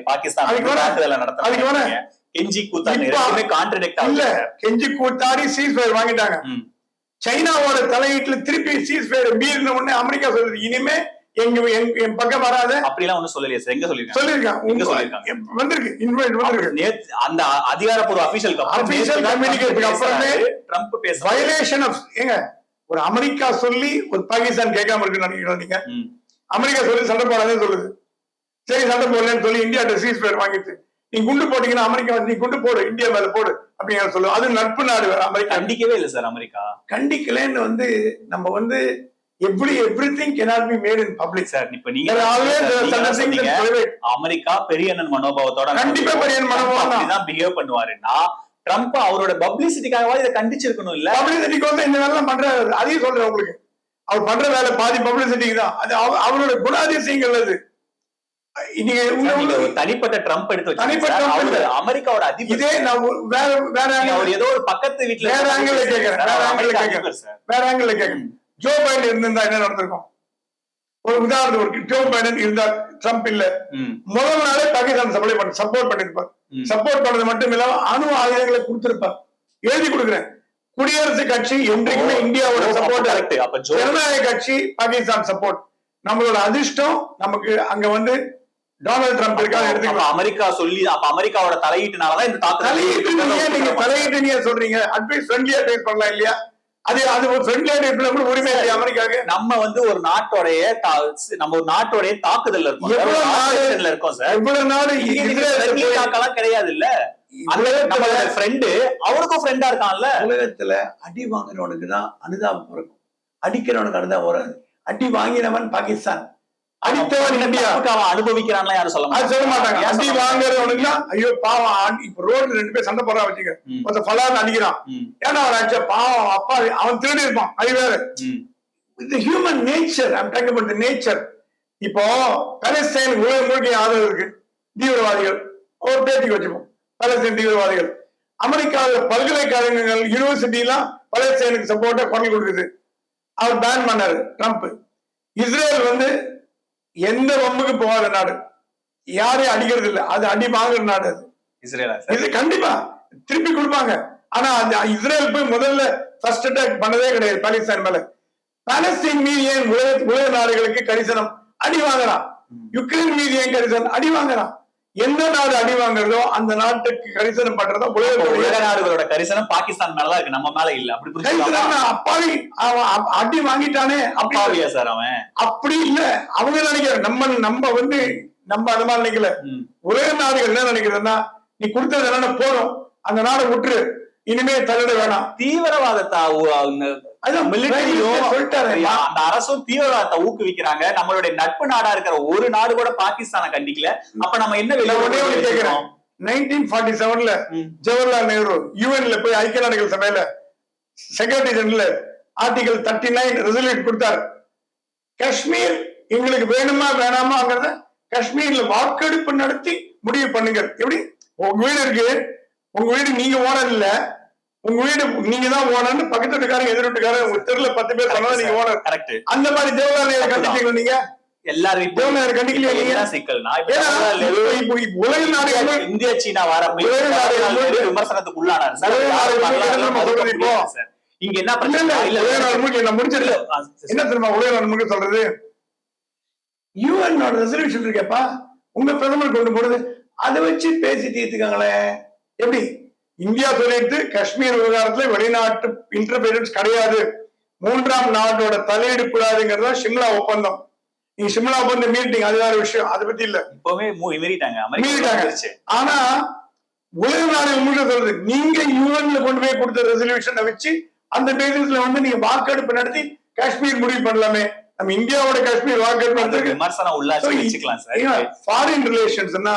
பாகிஸ்தான் நடத்த கெஞ்சி கூத்தாடி கான்ட்ராடிக்ட் இல்ல, கெஞ்சி கூத்தாடி சீஸ் ஃபயர் வாங்கிட்டாங்க. சைனாவோட தலையீட்டுல திருப்பி சீஸ் ஃபயர் மீறின உடனே அமெரிக்கா சொல்லுது, இனிமே என் பக்கம் வராத. அப்படிலாம் ஒண்ணும் சொல்லலையே சார். எங்க சொல்லிருக்காங்க வந்திருக்கு அந்த அதிகாரப்பூர்வ அபிஷியல் கம்யூனிகேஷன் அப்புறமே ட்ரம்ப் பேச வயலேஷன் ஆஃப் ஏங்க ஒரு அமெரிக்கா சொல்லி ஒரு பாகிஸ்தான் கேட்காம இருக்குன்னு நினைக்கிறீங்க நீங்க? அமெரிக்கா சொல்லி சண்டை போடாதேன்னு சொல்லுது. சரி சண்டை போடலன்னு சொல்லி இந்தியா சீஸ் ஃபயர் வாங்கிட்டு நீ குண்டு போட்டீங்கன்னா அமெரிக்கா நீ குண்டு போடு, இந்தியா மேல போடு அப்படிங்கிற சொல்லுவோம். அது நட்பு நாடு. அமெரிக்கா கண்டிக்கவே இல்லை சார். அமெரிக்கா கண்டிக்கலன்னு வந்து நம்ம வந்து everything cannot be made in public sir. இப்ப நீங்க அமெரிக்கா பெரிய அண்ணன் மனோபாவத்தோட கண்டிப்பா பெரிய மனோபாவம் தான் பிஹேவ் பண்ணுவாருன்னா ட்ரம்ப் அவரோட பப்ளிசிட்டிக்காக இதை கண்டிச்சிருக்கணும் இல்ல? பப்ளிசிட்டிக்கு வந்து இந்த வேலை பண்றாரு. அதையும் சொல்றேன் உங்களுக்கு, அவர் பண்ற வேலை பாதி பப்ளிசிட்டிக்கு தான். அது அவரோட குணாதிசயங்கள். அது தனிப்பட்ட ட்ரம்ப் எடுத்து தனிப்பட்ட அமெரிக்காவோட அதிபர். இதே நான் வேற ஏதோ ஒரு பக்கத்து வீட்டுல வேற ஆங்கிள் கேட்கிறேன். ஜோ பைடன் இருந்திருந்தா என்ன நடந்திருக்கும்? ஒரு உதாரணத்துக்கு ஜோ பைடன் இருந்தார், ட்ரம்ப் இல்ல, முதல் நாளே பாகிஸ்தான் சப்போர்ட் பண்ணிருப்பார். சப்போர்ட் பண்ணது மட்டும் இல்லாம அணு ஆயுதங்களை கொடுத்திருப்பார். எழுதி கொடுக்குறேன். குடியரசு கட்சி என்றைக்குமே இந்தியாவோட சப்போர்ட், ஜனநாயக கட்சி பாகிஸ்தான் சப்போர்ட். நம்மளோட அதிர்ஷ்டம் நமக்கு அங்க வந்து டொனால்ட் ட்ரம்ப் இருக்காங்க எடுத்துக்கலாம். அமெரிக்கா சொல்லி அப்ப அமெரிக்காவோட தலையீட்டுனாலதான் இந்த தலையீட்டு நீங்க சொல்றீங்க. அட்வைஸ் ஃப்ரெண்ட்லியா அட்வைஸ் பண்ணலாம் இல்லையா? அது ஒரு ஃப்ரெண்ட்லியா அட்வைஸ் கூட உரிமை இல்லையா அமெரிக்காவுக்கு? நம்ம வந்து ஒரு நாட்டோடைய தாக்குதல்ல இருக்கோம். இருக்கோம் சார். எவ்வளவு நாடு தாக்கலாம் கிடையாது இல்ல. நம்மளோட ஃப்ரெண்டு அவனுக்கும் ஃப்ரெண்டா இருக்கான்ல. உலகத்துல அடி வாங்குறவனுக்கு தான் அனுதாபம் பிறக்கும், அடிக்கிறவனுக்கு அனுதாபம் வராது. அடி வாங்கினவன் பாகிஸ்தான், அடித்தவன் இந்தியா. அனுபவிக்கிறான்லாம் யாரும் சொல்ல மாட்டாங்க. அடி வாங்குறவனுக்கு ஐயோ பாவம், இப்ப ரோட்ல 2 பேர் சண்டை போடுறா வச்சுக்க, ஒருத்த பலான்னு அடிக்கிறான், ஏன்னா அவன் அடிச்ச பாவம் அப்பா அவன் திருடி இருப்பான், அது வேற. இது human nature. I'm talking about the nature. இப்போ பாலஸ்தீன் உலகம் முழுக்க ஆதரவு இருக்கு, தீவிரவாதிகள் ஒரு பேட்டிக்கு வச்சுப்போம், பாலஸ்தீன் தீவிரவாதிகள். அமெரிக்காவில் பல்கலைக்கழகங்கள் யூனிவர்சிட்டி எல்லாம் பாலஸ்தீனுக்கு சப்போர்ட்டா குரல் கொடுக்குது. அவர் பேன் பண்ணாரு ட்ரம்ப். இஸ்ரேல் வந்து எந்த வம்புக்கு போகாத நாடு, யாரையும் அடிக்கிறது இல்ல, அது அடி வாங்குற நாடு. அது இது கண்டிப்பா திருப்பி கொடுப்பாங்க. ஆனா இஸ்ரேல் போய் முதல்ல ஃபர்ஸ்ட் அட்டாக் பண்ணதே கிடையாது பாகிஸ்தான் மேல. பாலஸ்தீன் மீது ஏன் உலக நாடுகளுக்கு கரிசனம் அடி வாங்குறான்? யுக்ரைன் மீது ஏன் கரிசனம் அடி வாங்குறான்? எந்த நாடு அடி வாங்குறதோ அந்த நாட்டுக்கு கரிசனம் பண்றதோ உலக நாடுகளோட கரிசனம் பாகிஸ்தான் மேலதான் இருக்கு, நம்ம மேல இல்ல. அப்படி அப்பாவி அவன் அடி வாங்கிட்டானே அப்பாவியா சார் அவன்? அப்படி இல்ல, அவங்க நினைக்கிற நம்ம வந்து நம்ம அது மாதிரி நினைக்கல. உலக நாடுகள் என்ன நினைக்கிறதுன்னா, நீ கொடுத்தது என்னன்னா போதும், அந்த நாடை விட்டுரு, இனிமே தலையிட வேணாம். தீவிரவாதத்தை அந்த அரசும் தீவிரவாதத்தை ஊக்குவிக்கிறாங்க. நம்மளுடைய நட்பு நாடா இருக்கிற ஒரு நாடு கூட பாகிஸ்தானை கண்டிக்கல. அப்ப நம்ம என்ன கேட்கிறோம்? 1947ல ஜவஹர்லால் நேரு யுஎன்ல போய் ஐக்கிய நாடுகள் சபையில செக்ரட்டரி ஜெனரல் ஆர்டிகல் 39 ரெசல்யூஷன் கொடுத்தாரு. காஷ்மீர் எங்களுக்கு வேணுமா வேணாமாங்கிறத காஷ்மீர்ல வாக்கெடுப்பு நடத்தி முடிவு பண்ணுங்க. எப்படி? உங்க வீடு இருக்கு, உங்க வீடு நீங்க ஓனர் இல்ல, உங்க வீடு நீங்க தான் ஓனர்னு பக்கத்து வீட்டுக்காரங்க எதிர் வீட்டுக்காரங்க ஒரு தெருல 10 பேர் சொன்னா நீங்க ஓனர். கரெக்ட். அந்த மாதிரி ஜவஹர்லால் நேரு கண்டிக்கல நீங்க? எல்லாரும் ஜவஹர்லால் கண்டிக்கல நீங்க? சிக்கல்னா உலக நாடுகள் இந்தியா சீனா வார விமர்சனத்துக்கு உள்ளானார் சார். இங்க என்ன பிரச்சனை என்ன முடிச்சிடல, என்ன தெரியுமா உலக நாடு முழுக்க சொல்றது? யூஎன் ரெசல்யூஷன் இருக்கேப்பா, உங்க பிரதமர் கொண்டு போடுது, அதை வச்சு பேசி தீர்த்துக்காங்களே. எப்படி? இந்தியா சொல்லிட்டு காஷ்மீர் விவகாரத்துல வெளிநாட்டு இன்டர்ஃபியரன்ஸ் கிடையாது, 3ஆம் நாட்டோட தலையீடு கூடாதுங்கிறதா சிம்லா ஒப்பந்தம். நீங்க சிம்லா ஒப்பந்தம் மீட்டிங், அது வேற விஷயம், அதை பத்தி இல்ல. இப்பவே மீறிட்டாங்க. ஆனா உலக நாடுகள் முழுக்க சொல்றது, நீங்க யூஎன்ல கொண்டு போய் கொடுத்த ரெசல்யூஷனை வச்சு அந்த பேசிஸ்ல வந்து நீங்க வாக்கெடுப்பு நடத்தி காஷ்மீர் முடிவு பண்ணலாமே. நம்ம இந்தியாவோட காஷ்மீர் வாக்கெடுப்பு விமர்சனம் உள்ளாச்சு வச்சுக்கலாம் சார். ஃபாரின் ரிலேஷன்ஸ்னா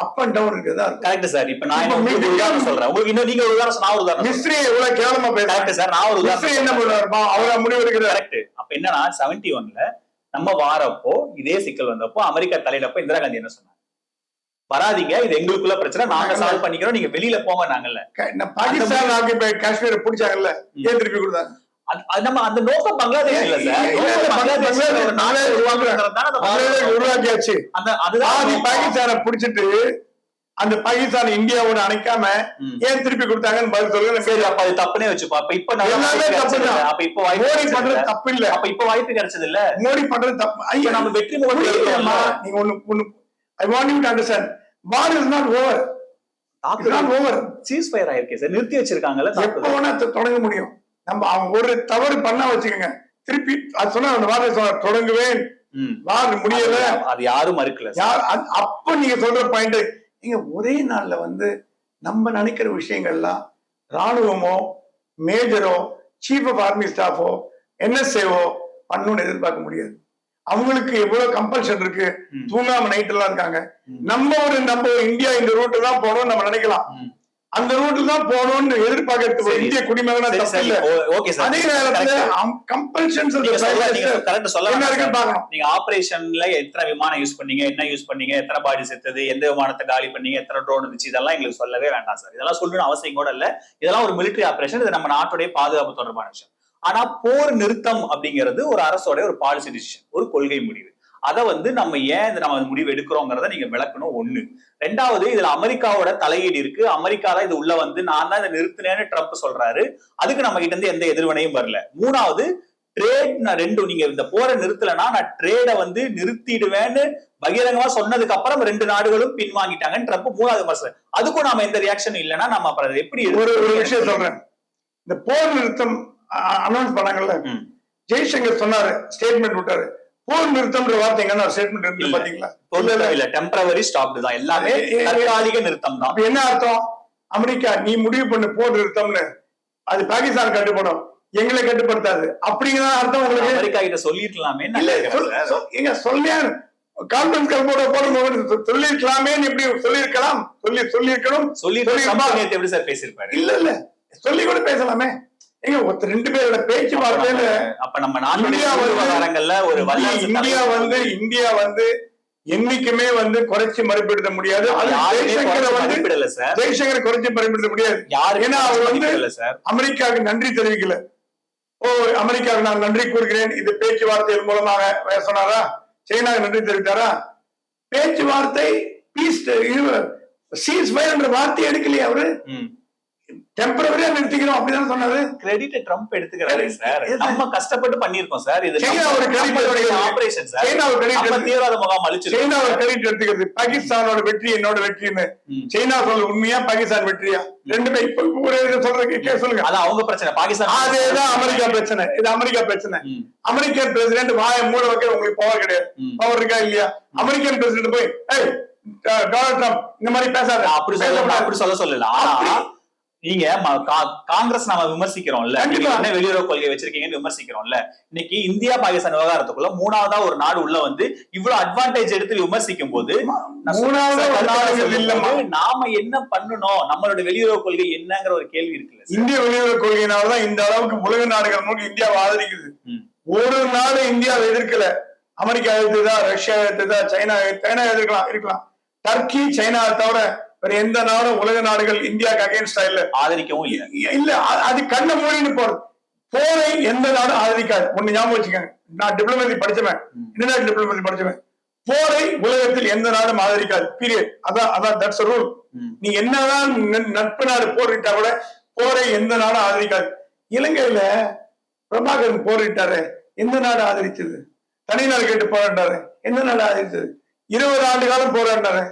அப் அண்ட் டவுன் இருக்குதா? Correct sir. இப்ப நான் உதாரணம் சொல்றேன் உங்களுக்கு, இன்னும் நீங்க ஒரு உதாரணம், நான் ஒரு உதாரணம். மிஸ்ரி எவ்வளவு கேவலமா பேசுறாங்க சார். நான் ஒரு உதாரணம் என்ன பண்ணுவாருமா, அவரா முடிவு எடுக்கிறார். கரெக்ட். அப்ப என்னன்னா 71ல நம்ம வாரப்போ இதே சிக்கல் வந்தப்போ அமெரிக்கா தலையிடப்போ இந்திரா காந்தி என்ன சொன்னாங்க? வராதீங்க, இது எங்களுக்குள்ள பிரச்சனை, நாங்க சால்வ் பண்ணிக்கிறோம், நீங்க வெளியில போங்க. நாங்கல்ல பாகிஸ்தான் ஆக்கிபை காஷ்மீரை பிடிச்சாங்கல்ல, ஏன் திருப்பி கொடுத்தாங்க? நம்ம அந்த நோக்கம் பங்களாதேஷ் இல்ல சார், உருவாக்கியாச்சு. பாகிஸ்தானை பிடிச்சிட்டு அந்த பாகிஸ்தான் இந்தியாவோட அணைக்காம ஏன் திருப்பி கொடுத்தாங்கன்னு பதில் சொல்லுங்க. சரி, அப்ப அது தப்புனே வச்சுப்பா. அப்ப இப்ப அப்ப இப்ப மோடி பண்றது தப்பு இல்ல, அப்ப இப்ப வாய்ப்பு கிடைச்சது இல்ல. மோடி பண்றது தப்பு. ஐயா நம்ம வெற்றி முகம். நீங்க ஒண்ணு I want you to understand, war is not over. It's not over. Ceasefire ஆயிருக்கு சார், நிறுத்தி வச்சிருக்காங்கல்ல. எப்ப வேணா தொடங்க முடியும். நம்ம அவங்க ஒரு தவறு பண்ணா வச்சுக்கோங்க, திருப்பி அது சொன்ன அந்த வார்த்தை சொன்ன தொடங்குவேன், வார் முடியல, அது யாரும் மறுக்கல. அப்ப நீங்க சொல்ற பாயிண்ட், நீங்க ஒரே நாள்ல வந்து நம்ம நினைக்கிற விஷயங்கள்லாம் ராணுவமோ மேஜரோ சீஃப் ஆஃப் ஆர்மி ஸ்டாஃபோ என்எஸ்ஏவோ பண்ணணும்னு எதிர்பார்க்க முடியாது. அவங்களுக்கு எவ்வளவு கம்பல்ஷன் இருக்கு, தூங்காம நைட் எல்லாம் இருக்காங்க. நம்ம ஒரு இந்தியா இந்த ரூட்டு தான் போகணும்னு நம்ம நினைக்கலாம், அந்த ரூட்ல தான் போகணும்னு எதிர்பார்க்கறது இந்திய குடிமகனா தப்பு இல்ல. அதே நேரத்துல கம்பல்ஷன்ஸ் பார்க்கணும். நீங்க ஆபரேஷன்ல எத்தனை விமானம் யூஸ் பண்ணீங்க, என்ன யூஸ் பண்ணீங்க, எத்தனை பாடி செத்தது, எந்த விமானத்தை காலி பண்ணீங்க, எத்தனை ட்ரோன் இருந்துச்சு, இதெல்லாம் எங்களுக்கு சொல்லவே வேண்டாம் சார். இதெல்லாம் சொல்லணும் அவசியம் கூட இல்ல. இதெல்லாம் ஒரு மிலிட்டரி ஆபரேஷன், இது நம்ம நாட்டுடைய பாதுகாப்பு தொடர்பான விஷயம். ஆனா போர் நிறுத்தம் அப்படிங்கிறது ஒரு அரசோட ஒரு பாலிசி டிசிஷன், ஒரு கொள்கை முடிவு. அதை நம்ம ஏன் நம்ம முடிவு எடுக்கிறோங்கிறத நீங்க விளக்கணும் ஒண்ணு. ரெண்டாவது, இதுல அமெரிக்காவோட தலையீடு இருக்கு. அமெரிக்கால இது உள்ள நான் தான் இதை நிறுத்தினேன்னு ட்ரம்ப் சொல்றாரு. அதுக்கு நம்ம கிட்ட இருந்து எந்த எதிர்வினையும் வரல. மூணாவது, ட்ரேட் நான் நீங்க இந்த போரை நிறுத்தலைன்னா நான் ட்ரேட நிறுத்திடுவேன்னு பகிரங்கமா சொன்னதுக்கு அப்புறம் 2 நாடுகளும் பின்வாங்கிட்டாங்கன்னு ட்ரம்ப் மூணாவது விமர்சனம். அதுக்கும் நாம எந்த ரியாக்ஷனும் இல்லைன்னா நம்ம அப்புறம் எப்படி ஒரு விஷயம் சொல்றேன். இந்த போர் நிறுத்தம் அனௌன்ஸ் பண்ணாங்கல்ல, ஜெய்சங்கர் சொன்னாரு, ஸ்டேட்மெண்ட் விட்டாரு. போர் நிறுத்தம்ன்ற வார்த்தை எங்கன்னா ஸ்டேட்மெண்ட் இருக்கு பாத்தீங்களா? இல்ல, டெம்பரவரி ஸ்டாப் தான், எல்லாமே தற்காலிக நிறுத்தம் தான். அப்ப என்ன அர்த்தம்? அமெரிக்கா நீ முடிவு பண்ணு போர் நிறுத்தம்னு, அது பாகிஸ்தான் கட்டுப்படும், எங்களை கட்டுப்படுத்தாது அப்படிங்கிறத அர்த்தம் உங்களுக்கு? அமெரிக்கா கிட்ட சொல்லிருக்கலாமே. எங்க சொல்லியா கான்ஃபரன்ஸ் கால் போடும்போது சொல்லிருக்கலாமே, எப்படி சொல்லிருக்கலாம், சொல்லிருக்கணும். எப்படி சார் பேசிருப்பாரு? இல்ல சொல்லி கூட பேசலாமே. எங்க 2 பேரோட பேச்சுவார்த்தையில அப்ப நம்ம நாட்டுடைய விவகாரங்கள்ல ஒரு இந்தியா என்னைக்குமே குறைச்சி மதிப்பிட முடியாது. ஜெய்சங்கரை குறைச்சி மதிப்பிட முடியாது. ஏன்னா அவர் அமெரிக்காவுக்கு நன்றி தெரிவிக்கல. அமெரிக்காவுக்கு நான் நன்றி கூறுகிறேன் இது பேச்சுவார்த்தைகள் மூலமாக சொன்னாரா? சைனாவுக்கு நன்றி தெரிவித்தாரா? பேச்சுவார்த்தை சீஸ்ஃபயர் என்ற வார்த்தை எடுக்கலையே அவரு. டெம்பரவரியா நிறுத்திக்கிறோம் அப்படிதான் சொன்னாரு. கிரெடிட் ட்ரம்ப் எடுத்துக்கிறாரு சார். நம்ம கஷ்டப்பட்டு பண்ணிருக்கோம் சார். இது ஆபரேஷன் சார். தீவிரவாத முகாம் அழிச்சு சைனாவை கிரெடிட் எடுத்துக்கிறது. பாகிஸ்தானோட வெற்றி என்னோட வெற்றின்னு சைனா சொல்ல உண்மையா, பாகிஸ்தான் வெற்றியா? ரெண்டுமே இப்ப சொல்றீங்க, சொல்லுங்க. அது அவங்க பிரச்சனை. பாகிஸ்தான் அதேதான் அமெரிக்கா பிரச்சனை. இது அமெரிக்கா பிரச்சனை. அமெரிக்கன் பிரசிடென்ட் வாயை மூட வைக்க உங்களுக்கு பவர் கிடையாது. பவர் இருக்கா இல்லையா? அமெரிக்கன் பிரசிடென்ட் போய் டொனால்ட் ட்ரம்ப் இந்த மாதிரி பேசாத அப்படி சொல்லல. ஆனா நீங்க காங்கிரஸ் நாம விமர்சிக்கிறோம்ல, வெளியுறவு கொள்கை வச்சிருக்கீங்கன்னு விமர்சிக்கிறோம்ல. இன்னைக்கு இந்தியா பாகிஸ்தான் விவகாரத்துக்குள்ள மூணாவதா ஒரு நாடு உள்ள இவ்வளவு அட்வான்டேஜ் எடுத்து விமர்சிக்கும் போது நாம என்ன பண்ணணும், நம்மளோட வெளியுறவு கொள்கை என்னங்கிற ஒரு கேள்வி இருக்குல்ல. இந்திய வெளியுறவு கொள்கையினாலதான் இந்த அளவுக்கு உலக நாடுகள் மூலம் இந்தியாவை ஆதரிக்குது. ஒரு நாடு இந்தியாவை எதிர்க்கல. அமெரிக்கா எதிர்த்துதா, ரஷ்யா எதிர்த்துதா, சைனா இருக்கலாம். டர்க்கி, சைனாவை தவிர வேற எந்த நாடும் உலக நாடுகள் இந்தியாவுக்கு அகைன்ஸ்டா இல்ல, ஆதரிக்கவும் இல்ல. அது கண்ண மூடின்னு போறது. போரை எந்த நாடும் ஆதரிக்காது. ஒண்ணு ஞாபகம் வச்சுக்கோங்க. நான் டிப்ளமசி படிச்சவன், இன்டர்நேஷனல் டிப்ளமசி படிச்சவன். போரை உலகத்தில் எந்த நாடும் ஆதரிக்காது. பீரியட். அதான் தட்ஸ் ரூல். நீ என்னதான் நட்பு நாடு போரிட்டா கூட போரை எந்த நாடும் ஆதரிக்காது. இலங்கையில பிரபாகரன் போரிட்டாரு, எந்த நாடு ஆதரிச்சது? தனிநாடு கேட்டு போராட்டாரு, எந்த நாடு ஆதரிச்சது? 20 ஆண்டு காலம் போராட்டாரு.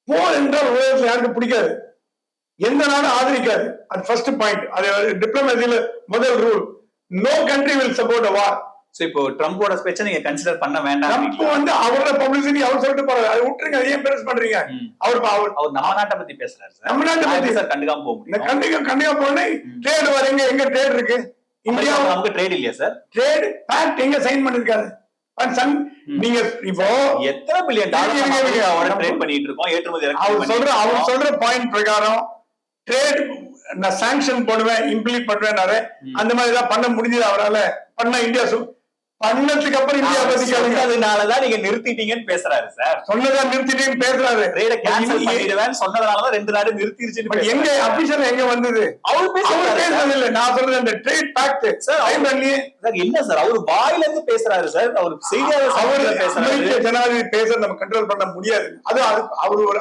போர் என்றால் உலகத்தில் யாருக்கும் பிடிக்காது, எந்த நாடும் ஆதரிக்காது. அது ஃபர்ஸ்ட் பாயிண்ட். அது டிப்ளமசியில முதல் rule. No country will support a war. So இப்போ ட்ரம்போட ஸ்பீச்சை நீங்க கன்சிடர் பண்ண வேண்டாம். ட்ரம்ப் அவரோட பப்ளிசிட்டி அவர் சொல்லிட்டு போறாரு, அதை விட்டுருங்க. ஏன் பெருசு பண்றீங்க? அவர் நம்ம நாட்டை பத்தி பேசுறாரு சார். நம்ம நாட்டை பத்தி சார் கண்டுக்காம போக முடியும். கண்டிப்பா போனே. ட்ரேட் வரீங்க, எங்க ட்ரேட் இருக்கு? இந்தியா நமக்கு ட்ரேட் இல்லையா சார்? ட்ரேட் பேக்ட் எங்க சைன் பண்ணிருக்காரு? நீங்க இப்போ எத்தனை பில்லியன் டாலர் ட்ரேட் பண்ணிட்டு இருக்கோம், ஏற்றுமதி அவர் சொல்ற பாயிண்ட் பிரகாரம் ட்ரேட் நான் சாங்ஷன் போடுவேன், இம்ப்ளிமெண்ட் பண்ணுவேன். அந்த மாதிரி தான் பண்ண முடிஞ்சது அவரால. பண்ண இந்தியா பண்ணதுக்கு அப்புறம் இந்தியா பத்தி அதனாலதான் நீங்க நிறுத்திட்டீங்கன்னு பேசுறாரு சார். சொன்னதான் நிறுத்திட்டீங்கன்னு பேசுறாரு. சொன்னதாலதான் 2 நாடு நிறுத்திருச்சு. எங்க அபிஷன் எங்க வந்தது? அவர் பேசுறது இல்ல. நான் சொல்றது அந்த ட்ரேட் பேக்ட் சார். என்ன சார் அவர் வாயில இருந்து பேசுறாரு சார். அவர் செய்தியாளர் பேசுறாரு. ஜனாதிபதி பேச நம்ம கண்ட்ரோல் பண்ண முடியாது. அது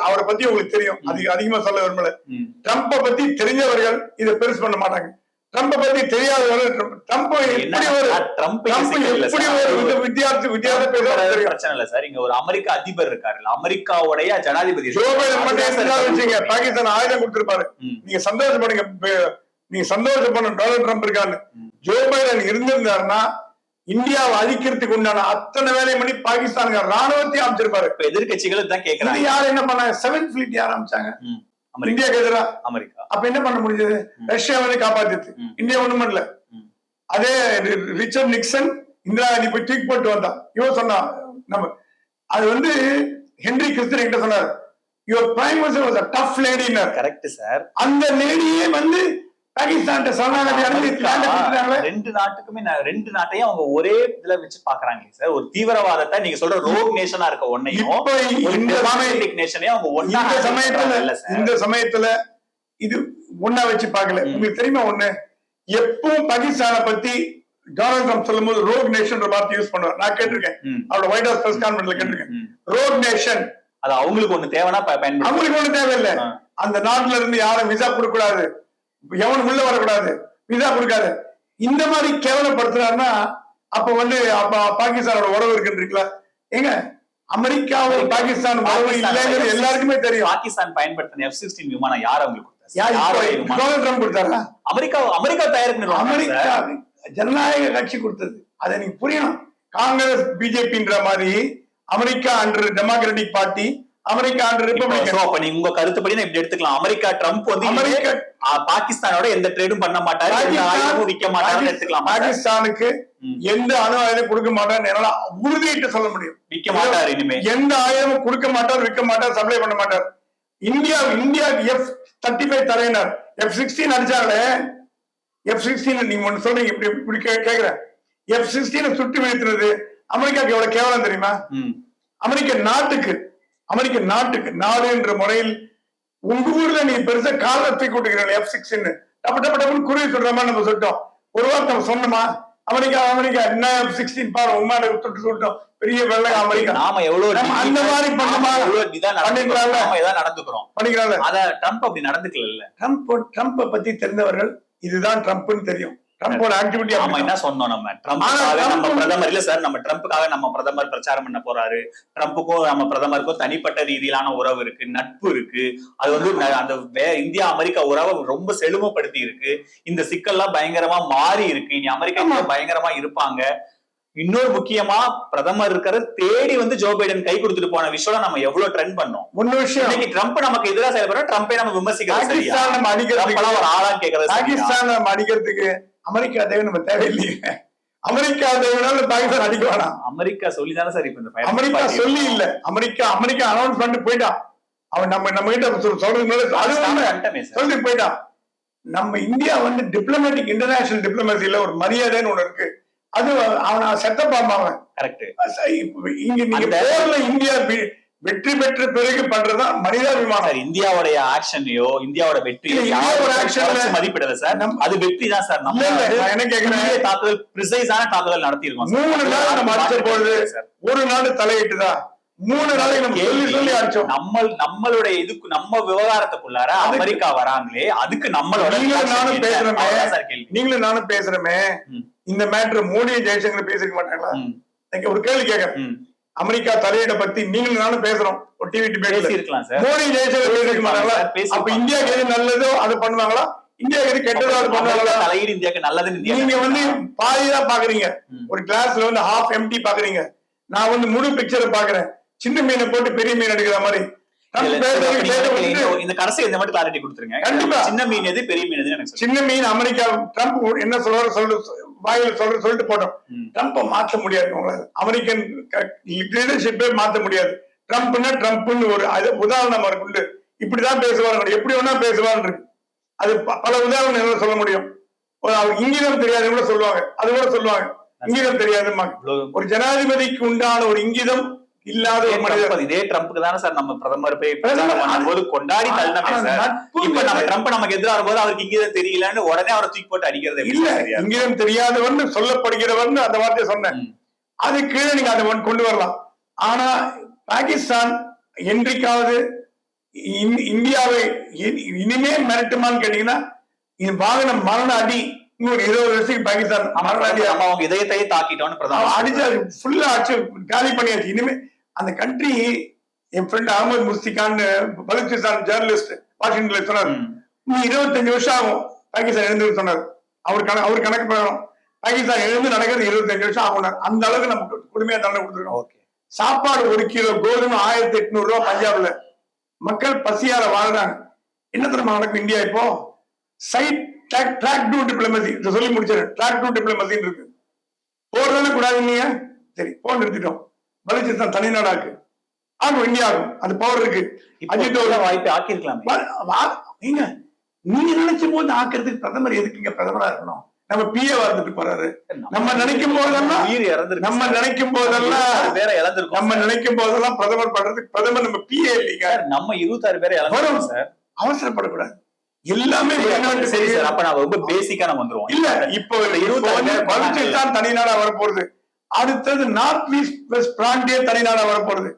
அவரை பத்தி உங்களுக்கு தெரியும். அதிகமா சொல்ல விரும்பல. ட்ரம்ப பத்தி தெரிஞ்சவர்கள் இதை பெருசு பண்ண மாட்டாங்க. ட்ரம்ப பத்தி தெரியாதவர்கள் பிரச்சனை இல்ல சார். இங்க ஒரு அமெரிக்க அதிபர் இருக்காரு, அமெரிக்காவுடைய ஜனாதிபதி பாகிஸ்தான் ஆயுதம் கொடுத்திருப்பாரு. நீங்க சந்தோஷப்படுங்க, நீங்க சந்தோஷப்படணும். டொனால்ட் ட்ரம்ப் இருக்காரு. ஜோ பைடன் இருந்திருந்தாருன்னா இந்தியாவை அழிக்கிறதுக்கு உண்டான அத்தனை வேலையை பண்ணி பாகிஸ்தானுக்கு ராணுவத்தையும் அமைச்சிருப்பாரு. எதிர்கட்சிகள் தான் கேட்கிறாங்க, யார் என்ன பண்ணாங்க? 7th fleet யார் அமைச்சாங்க? இந்தியாவுக்கு எதிராக அமெரிக்கா. அப்ப என்ன பண்ண முடிஞ்சது? ரஷ்யா காப்பாத்திட்டு இந்தியா ஒண்ணும் பண்ணல. அதே ரிச்சர்ட் நிக்சன் இந்திரா காந்தி போய் தூக்கி போட்டு வந்தான். இவன் சொன்னா நம்ம அது ஹென்ரி கிறிஸ்டன் கிட்ட சொன்னார், your prime minister was a tough lady. Correct sir. அந்த லேடியே பாகிஸ்தான் ரெண்டு நாட்டையும் அவங்க ஒரே இதுல வச்சு பாக்குறாங்க சார். ஒரு தீவிரவாதத்தை நீங்க சொல்ற ரோக் நேஷனா இருக்க ஒன்னையும் இந்த சமயத்துல இது ஒன்னா வச்சு பாக்கல. உங்களுக்கு தெரியுமா ஒண்ணு, எப்பவும் பாகிஸ்தானை பத்தி டொனால்ட் ட்ரம்ப் சொல்லும் போது ரோக் நேஷன் வார்த்தை யூஸ் பண்ணுவார். நான் கேட்டிருக்கேன், அவரோட ஒயிட் ஹவுஸ் பிரஸ் கான்ஃபரன்ஸ்ல கேட்டிருக்கேன். ரோக் நேஷன் அது அவங்களுக்கு ஒண்ணு தேவைன்னா பயன்படுத்த, அவங்களுக்கு ஒண்ணு தேவையில்லை. அந்த நாட்டுல இருந்து யாரும் விசா கொடுக்க கூடாது, எவனும் உள்ள வரக்கூடாது, விசா கொடுக்காது, இந்த மாதிரி கேவலப்படுத்துறாருன்னா அப்ப அப்ப பாகிஸ்தானோட உறவு இருக்குன்றீங்களா? எங்க அமெரிக்காவும் பாகிஸ்தான் உறவு இல்லைங்கிறது எல்லாருக்குமே தெரியும். பாகிஸ்தான் பயன்படுத்தின F-16 விமானம் யார் அவங்களுக்கு டொனால்ட் ட்ரம்ப் கொடுத்தாரா? அமெரிக்கா தயாரிப்பு, அமெரிக்கா ஜனநாயக கட்சி கொடுத்தது. அதை நீங்க புரியணும். காங்கிரஸ் பிஜேபின்ற மாதிரி அமெரிக்கா அன்று டெமோக்ராட்டிக் பார்ட்டி, அமெரிக்கா அன்று ரிபப்ளிகன். உங்க கருத்துப்படி இப்படி எடுத்துக்கலாம். அமெரிக்கா ட்ரம்ப் அமெரிக்கா பாகிஸ்தானோட எந்த ட்ரேடும் பண்ண மாட்டாரு, விற்க மாட்டாரு எடுத்துக்கலாம். பாகிஸ்தானுக்கு எந்த அணு ஆயுதம் கொடுக்க மாட்டாரு என்னால உறுதியிட்டு சொல்ல முடியும். விற்க மாட்டாரு, இனிமே எந்த ஆயுதமும் கொடுக்க மாட்டார், விற்க மாட்டார், சப்ளை பண்ண மாட்டார். இந்தியா F-35 தரையினர் F-16 அடிச்சாங்களே, F-16 நீங்க ஒண்ணு சொல்றீங்க, இப்படி கேக்குறேன். F-16 சுட்டு வீழ்த்துறது அமெரிக்காவுக்கு எவ்வளவு கேவலம் தெரியுமா? அமெரிக்க நாட்டுக்கு நாடு என்ற முறையில் உங்க ஊர்ல நீ பெருசா கால தூக்கி கொடுக்கிறீங்க F-16 டப்பு டப்பு டப்புன்னு குருவி சொல்ற மாதிரி நம்ம சொல்லிட்டோம். ஒரு வார்த்தை நம்ம சொன்னோமா? அமெரிக்கா என்ன F-16 பாரு உண்மையான தொட்டு சொல்லிட்டோம், பெரிய வெள்ளை அமெரிக்கா. நாம எவ்வளவு அந்த மாதிரி பண்ணுமா? நடந்துக்கிறோம், பண்ணிக்கிறாங்க. அத ட்ரம்ப் அப்படி நடந்துக்கல. ட்ரம்ப் பத்தி தெரிந்தவர்கள் இதுதான் ட்ரம்ப்னு தெரியும். ட்ரம்போட ஆக்டிவிட்டி நம்ம என்ன சொன்னோம், நம்ம பிரதமர் இல்ல சார், நம்ம ட்ரம்ப்புக்காக நம்ம பிரதமர் பிரச்சாரம் பண்ண போறாரு. ட்ரம்ப்புக்கும் நம்ம பிரதமருக்கும் தனிப்பட்ட ரீதியிலான உறவு இருக்கு, நட்பு இருக்கு. அது அந்த இந்தியா அமெரிக்கா உறவை ரொம்ப செழுமைப்படுத்தி இருக்கு. இந்த சிக்கல்லாம் பயங்கரமா மாறி இருக்கு. இனி அமெரிக்கா பயங்கரமா இருப்பாங்க. இன்னொரு முக்கியமா பிரதமர் இருக்கிற தேடி ஜோ பைடன் கை கொடுத்துட்டு போன விஷயம் நம்ம எவ்வளவு ட்ரெண்ட் பண்ணோம். ஒன்னு விஷயம், இன்னைக்கு ட்ரம்ப் நமக்கு எதிராக செயல்படுறோம், ட்ரம்பை நம்ம விமர்சிக்கிறோம். ஒரு ஆளா கேட்கறது, பாகிஸ்தான் நம்ம அடிக்கிறதுக்கு அமெரிக்கா தேவை நம்ம தேவையில்லையே. அமெரிக்கா தேவைனாலும் பாகிஸ்தான் அடிக்க வேணாம். அமெரிக்கா சொல்லிதானே சார் இப்ப அமெரிக்கா சொல்லி இல்ல, அமெரிக்கா அனௌன்ஸ் பண்ணிட்டு போயிட்டான். அவன் நம்ம கிட்ட சொல்றது சொல்லி போயிட்டான். நம்ம இந்தியா டிப்ளமேட்டிக் இன்டர்நேஷனல் டிப்ளமசில ஒரு மரியாதைன்னு ஒண்ணு இருக்கு. அது அவனை செத்தப்பாம இந்தியா வெற்றி பெற்ற பிறகு பண்றதா மனிதாபிமானம். இந்தியாவுடைய ஆக்ஷனையோ இந்தியாவோட வெற்றி மதிப்பிடல சார், அது வெற்றி தான் சார். நம்ம என்ன கேக்குறேன், தாக்குதல் பிரிசைஸான தாக்குதல் நடத்தி இருக்கோம். 3 நாள் நம்ம அடிச்ச பொழுது ஒரு நாடு தலையிட்டுதான் 3 நாளை நம்ம சொல்லி அடிச்சோம். நம்மளுடைய இதுக்கு நம்ம விவகாரத்துக்குள்ளார அமெரிக்கா வராங்களே, அதுக்கு நம்மளோட நீங்களும் நானும் பேசுறோமே. இந்த மேட்ரு மோடி ஜெய்சங்கர் பேசிக்க மாட்டாங்களா? ஒரு கேள்வி கேட்க, அமெரிக்கா தலையிட பத்தி நீங்களும் நானும் பேசுறோம், ஒரு டிவி டிபேட்ல இருக்கலாம் சார். மோடி ஜெய்சங்கர் பேசிக்க மாட்டாங்களா? அப்ப இந்தியாவுக்கு எது நல்லதோ அது பண்ணுவாங்களா? இந்தியாவுக்கு எது கெட்டதோ அது பண்ணுவாங்களா? தலையீடு இந்தியாவுக்கு நல்லது. நீங்க பாதிதான் பாக்குறீங்க, ஒரு கிளாஸ்ல ஹாஃப் எம்டி பாக்குறீங்க. நான் முழு பிக்சரை பாக்குறேன். சின்ன மீனை போட்டு பெரிய மீன் எடுக்கிற மாதிரி. இந்த கடைசி இந்த மாதிரி கிளாரிட்டி கொடுத்துருங்க. கண்டிப்பா சின்ன மீன் எது பெரிய மீன் எது? சின்ன மீன் அமெரிக்கா ட்ரம்ப் என்ன சொல்றாரு வாயில சொல்லிட்டு போட்டோம். ட்ரம்ப்பை மாற்ற முடியாது உங்களால. அமெரிக்கன் லீடர்ஷிப்பே மாற்ற முடியாது. ட்ரம்ப்னு ஒரு உதாரணமா இருக்கு. இப்படிதான் பேசுவாங்க, எப்படி வேணா பேசுவான்னு இருக்கு. அது பல உதாரணம் சொல்ல முடியும். இங்கிதம் தெரியாது கூட சொல்லுவாங்க, அது கூட சொல்லுவாங்க இங்கிதம் தெரியாதுமா. ஒரு ஜனாதிபதிக்கு உண்டான ஒரு இங்கிதம் இல்லாத ஒரு மனிதர். இதே ட்ரம்ப்க்கு தானே சார் நம்ம பிரதமர் போய் கொண்டாடி தள்ளனமே சார். இப்ப நம்ம ட்ரம்ப் நமக்கு எதிராக வரும்போது அவருக்கு இங்கிதம் தெரியலன்னு உடனே அவரை தூக்கி போட்டு அடிக்கிறது இல்ல. இங்கிதம் தெரியாதவன் சொல்லப்படுகிறவன் அந்த வார்த்தையை சொன்னேன். அது கீழே நீங்க அதை கொண்டு வரலாம். ஆனா பாகிஸ்தான் என்றைக்காவது இந்தியாவை இனிமே மிரட்டுமான்னு கேட்டீங்கன்னா, இது வாங்கின மரண அடி இன்னொரு 20 வருஷத்துக்கு பாகிஸ்தான் மரண அடி அவங்க இதயத்தையே தாக்கிட்டோம்னு பிரதமர் அடிச்சாரு. ஃபுல்லா அடிச்சு காலி பண்ணியாச்சு. இனிமே அந்த கண்ட்ரி, என் ஃப்ரெண்ட் அகமது முஸ்திகான் பலுச்சிஸ்தான் ஜேர்னலிஸ்ட் வாஷிங்டன்ல சொன்னார், 25 வருஷம் ஆகும் பாகிஸ்தான் எழுந்து சொன்னார். அவர் கணக்கு பிரகாரம் பாகிஸ்தான் எழுந்து நடக்கிறது 25 வருஷம் ஆகும். அந்த அளவுக்கு நமக்கு கொடுமையா தண்டனை கொடுத்துருக்கோம். சாப்பாடு 1 கிலோ கோதுமை 1800 ரூபாய் பஞ்சாப்ல. மக்கள் பசியால வாழ்றாங்க. என்ன தெரியுமா நடக்கும் இந்தியா இப்போ? சைட் ட்ராக் டூ டிப்ளமசி சொல்லி முடிச்சாரு. ட்ராக் டூ டிப்ளமசி இருக்கு. போறதானே கூடாது இல்லையா? சரி, போன் நிறுத்திட்டோம். பலுச்சிஸ்தான் தனிநாடாக்கு ஆகும், இந்தியா ஆகும். அது பவர் இருக்கு. அஜித்தோட வாய்ப்பு ஆக்கிருக்கலாம். நீங்க நினைச்ச போது ஆக்கிறதுக்கு பிரதமர் எதுக்குங்க பிரதமரா இருக்கணும்? நம்ம பிஏ வந்துட்டு போறாரு. நம்ம நினைக்கும் போதெல்லாம் பிரதமர் பண்றதுக்கு பிரதமர் நம்ம பிஏ இல்லைங்க. நம்ம 26 பேரை இழந்தோம் சார். அவசரப்படக்கூடாது. எல்லாமே வெளிநாட்டு. சரி சார், அப்ப நான் ரொம்ப பேசிக்கா நம்ம வந்துருவோம். இல்ல இப்போ பலுச்சிஸ்தான் தனிநாடா வரப்போறது. அடுத்தது நார்த் வெஸ்ட் பிராந்திய தனிநாடா வரப்போறது.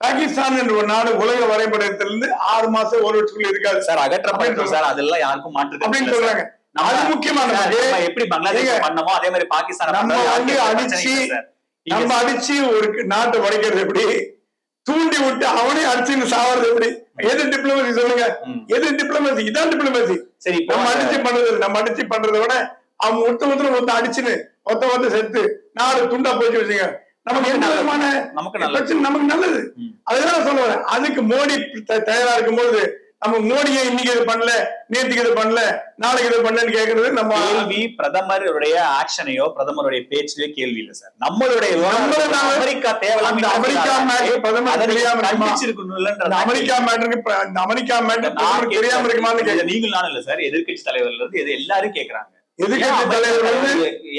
பாகிஸ்தான் என்ற ஒரு நாடு உலக வரைபடத்திலிருந்து 6 மாசம் 1 வருஷத்துக்குள்ள இருக்காது சார். அகற்றப்படும் சார், அதெல்லாம் யாருக்கும் மாற்று அப்படின்னு சொல்றாங்க. அது முக்கியமானது. எப்படி பங்களாதேஷ் பண்ணமோ அதே மாதிரி பாகிஸ்தான் நம்ம அடிச்சு ஒரு நாட்டை உடைக்கிறது எப்படி, தூண்டி விட்டு அவனே அடிச்சு சாவறது எப்படி? எது டிப்ளமசி சொல்லுங்க, எது டிப்ளமசி? இதான் டிப்ளமசி. சரி, நம்ம அடிச்சு பண்றதை விட அவங்க ஒருத்த அடிச்சுன்னு ஒத்த செத்து நாடு துண்டா போச்சு வச்சுங்க, நமக்கு எந்த விதமான நமக்கு நல்லது. அதுதான் சொல்லுவேன். அதுக்கு மோடி தயாரா இருக்கும்போது நம்ம மோடியை இன்னைக்கு இது பண்ணல, நேற்றுக்கு இது பண்ணல, நாளைக்கு இது பண்ணலன்னு கேட்கறது நம்ம கேள்வி. பிரதமருடைய ஆக்ஷனையோ பிரதமருடைய பேச்சையோ கேள்வி இல்ல சார். நம்மளுடைய அமெரிக்கா தேவையில்லாம அமெரிக்கா மேட்டர் பிரதமர் தெரியாம அமெரிக்கா மேட்டருக்கு அமெரிக்கா மேட்டர் தெரியாம இருக்குமான்னு நீங்கள் நானும் இல்ல சார், எதிர்கட்சி தலைவர்ல இருந்து எல்லாரும் கேட்கறாங்க. எதிர்கட்சி தலைவர் வந்து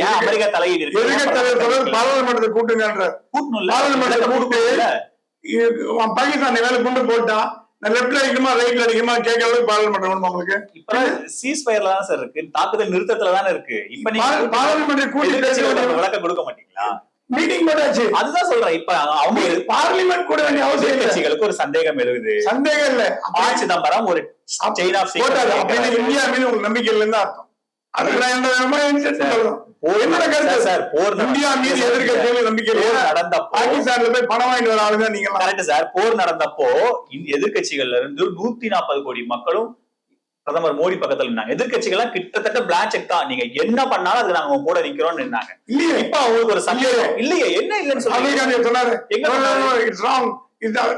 ஏன் அமெரிக்கா தலையீடு இருக்கு? எதிர்கட்சி தலைவர் பாராளுமன்றத்தை கூட்டுங்கன்ற பாராளுமன்றத்தை கூட்டு பாகிஸ்தான் மேல குண்டு போட்டா லெப்ட்ல அடிக்குமா ரைட்ல அடிக்குமா கேட்க அளவுக்கு பாராளுமன்றம் வேணும் உங்களுக்கு. இப்ப சீஸ் ஃபயர்ல தான் சார் இருக்கு, தாக்குதல் நிறுத்தத்துல தானே இருக்கு. இப்ப நீங்க பாராளுமன்ற கூட்டி விளக்கம் கொடுக்க மாட்டீங்களா? மீட்டிங் போட்டாச்சு. அதுதான் சொல்றேன். இப்ப அவங்க பார்லிமெண்ட் கூட வேண்டிய அவசியம் கட்சிகளுக்கு ஒரு சந்தேகம் எழுகுது. சந்தேகம் இல்ல, சிதம்பரம் ஒரு செயின் ஆஃப் சீக்ரெட் இந்தியா மீது உங்களுக்கு நம்பிக்கை இல்லைன்னு அர்த்தம். பாகிஸ்தான்ல போய் பணம் வாங்கிட்டு வர ஆளுதான் நீங்க. Correct sir. போர் நடந்தப்போ எதிர்கட்சிகள்ல இருந்து 140 கோடி மக்களும் பிரதமர் மோடி பக்கத்துல இருந்தாங்க. எதிர்கட்சிகள் கிட்டத்தட்ட பிளாக் செக் தான், நீங்க என்ன பண்ணாலும் அது நாங்க கூட நிக்கிறோம்னு இருந்தாங்க. இல்லையே, இப்ப அவங்களுக்கு ஒரு சந்தேகம் இல்லையே, என்ன இல்லன்னு சொன்னாரு.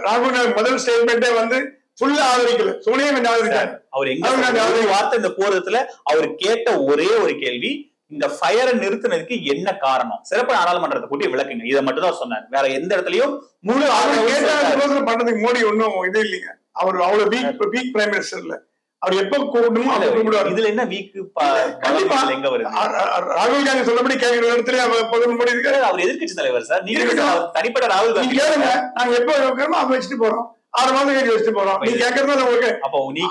ராகுல் முதல் ஸ்டேட்மெண்டே வந்து ஃபுல்லா ஆதரிக்கல, சோனியா காந்தி ஆதரிச்சார். அவர் எங்க வார்த்தை இந்த போராட்டத்துல அவர் கேட்ட ஒரே ஒரு கேள்வி, இந்த ஃபயரை நிறுத்தினதுக்கு என்ன காரணம்? சிறப்பு நாடாளுமன்றத்தை கூட்டி விளக்குங்க, இதை மட்டும் தான் சொன்னார். வேற எந்த இடத்துலயும் முழு பண்றதுக்கு மோடி ஒன்னும் இது இல்லைங்க. அவர் அவ்வளவு வீக் பிரைம் மினிஸ்டர் இல்ல. அவர் எப்ப கூப்பிடுமோ இதுல என்ன வீக் எங்க வருது? ராகுல் காந்தி சொல்லபடி கேட்கிற இடத்துல பிரதமர் மோடி இருக்காரு. அவர் எதிர்கட்சி தலைவர் சார். நீங்க தனிப்பட்ட ராகுல் காந்தி கேளுங்க, நாங்க எப்ப வைக்கிறோமோ அப்ப வச்சுட்டு போறோம். 6 மாதம் கழிச்சு வச்சுட்டு போறோம். நீ கேட்கறதுனால உங்களுக்கு அப்போ நீங்க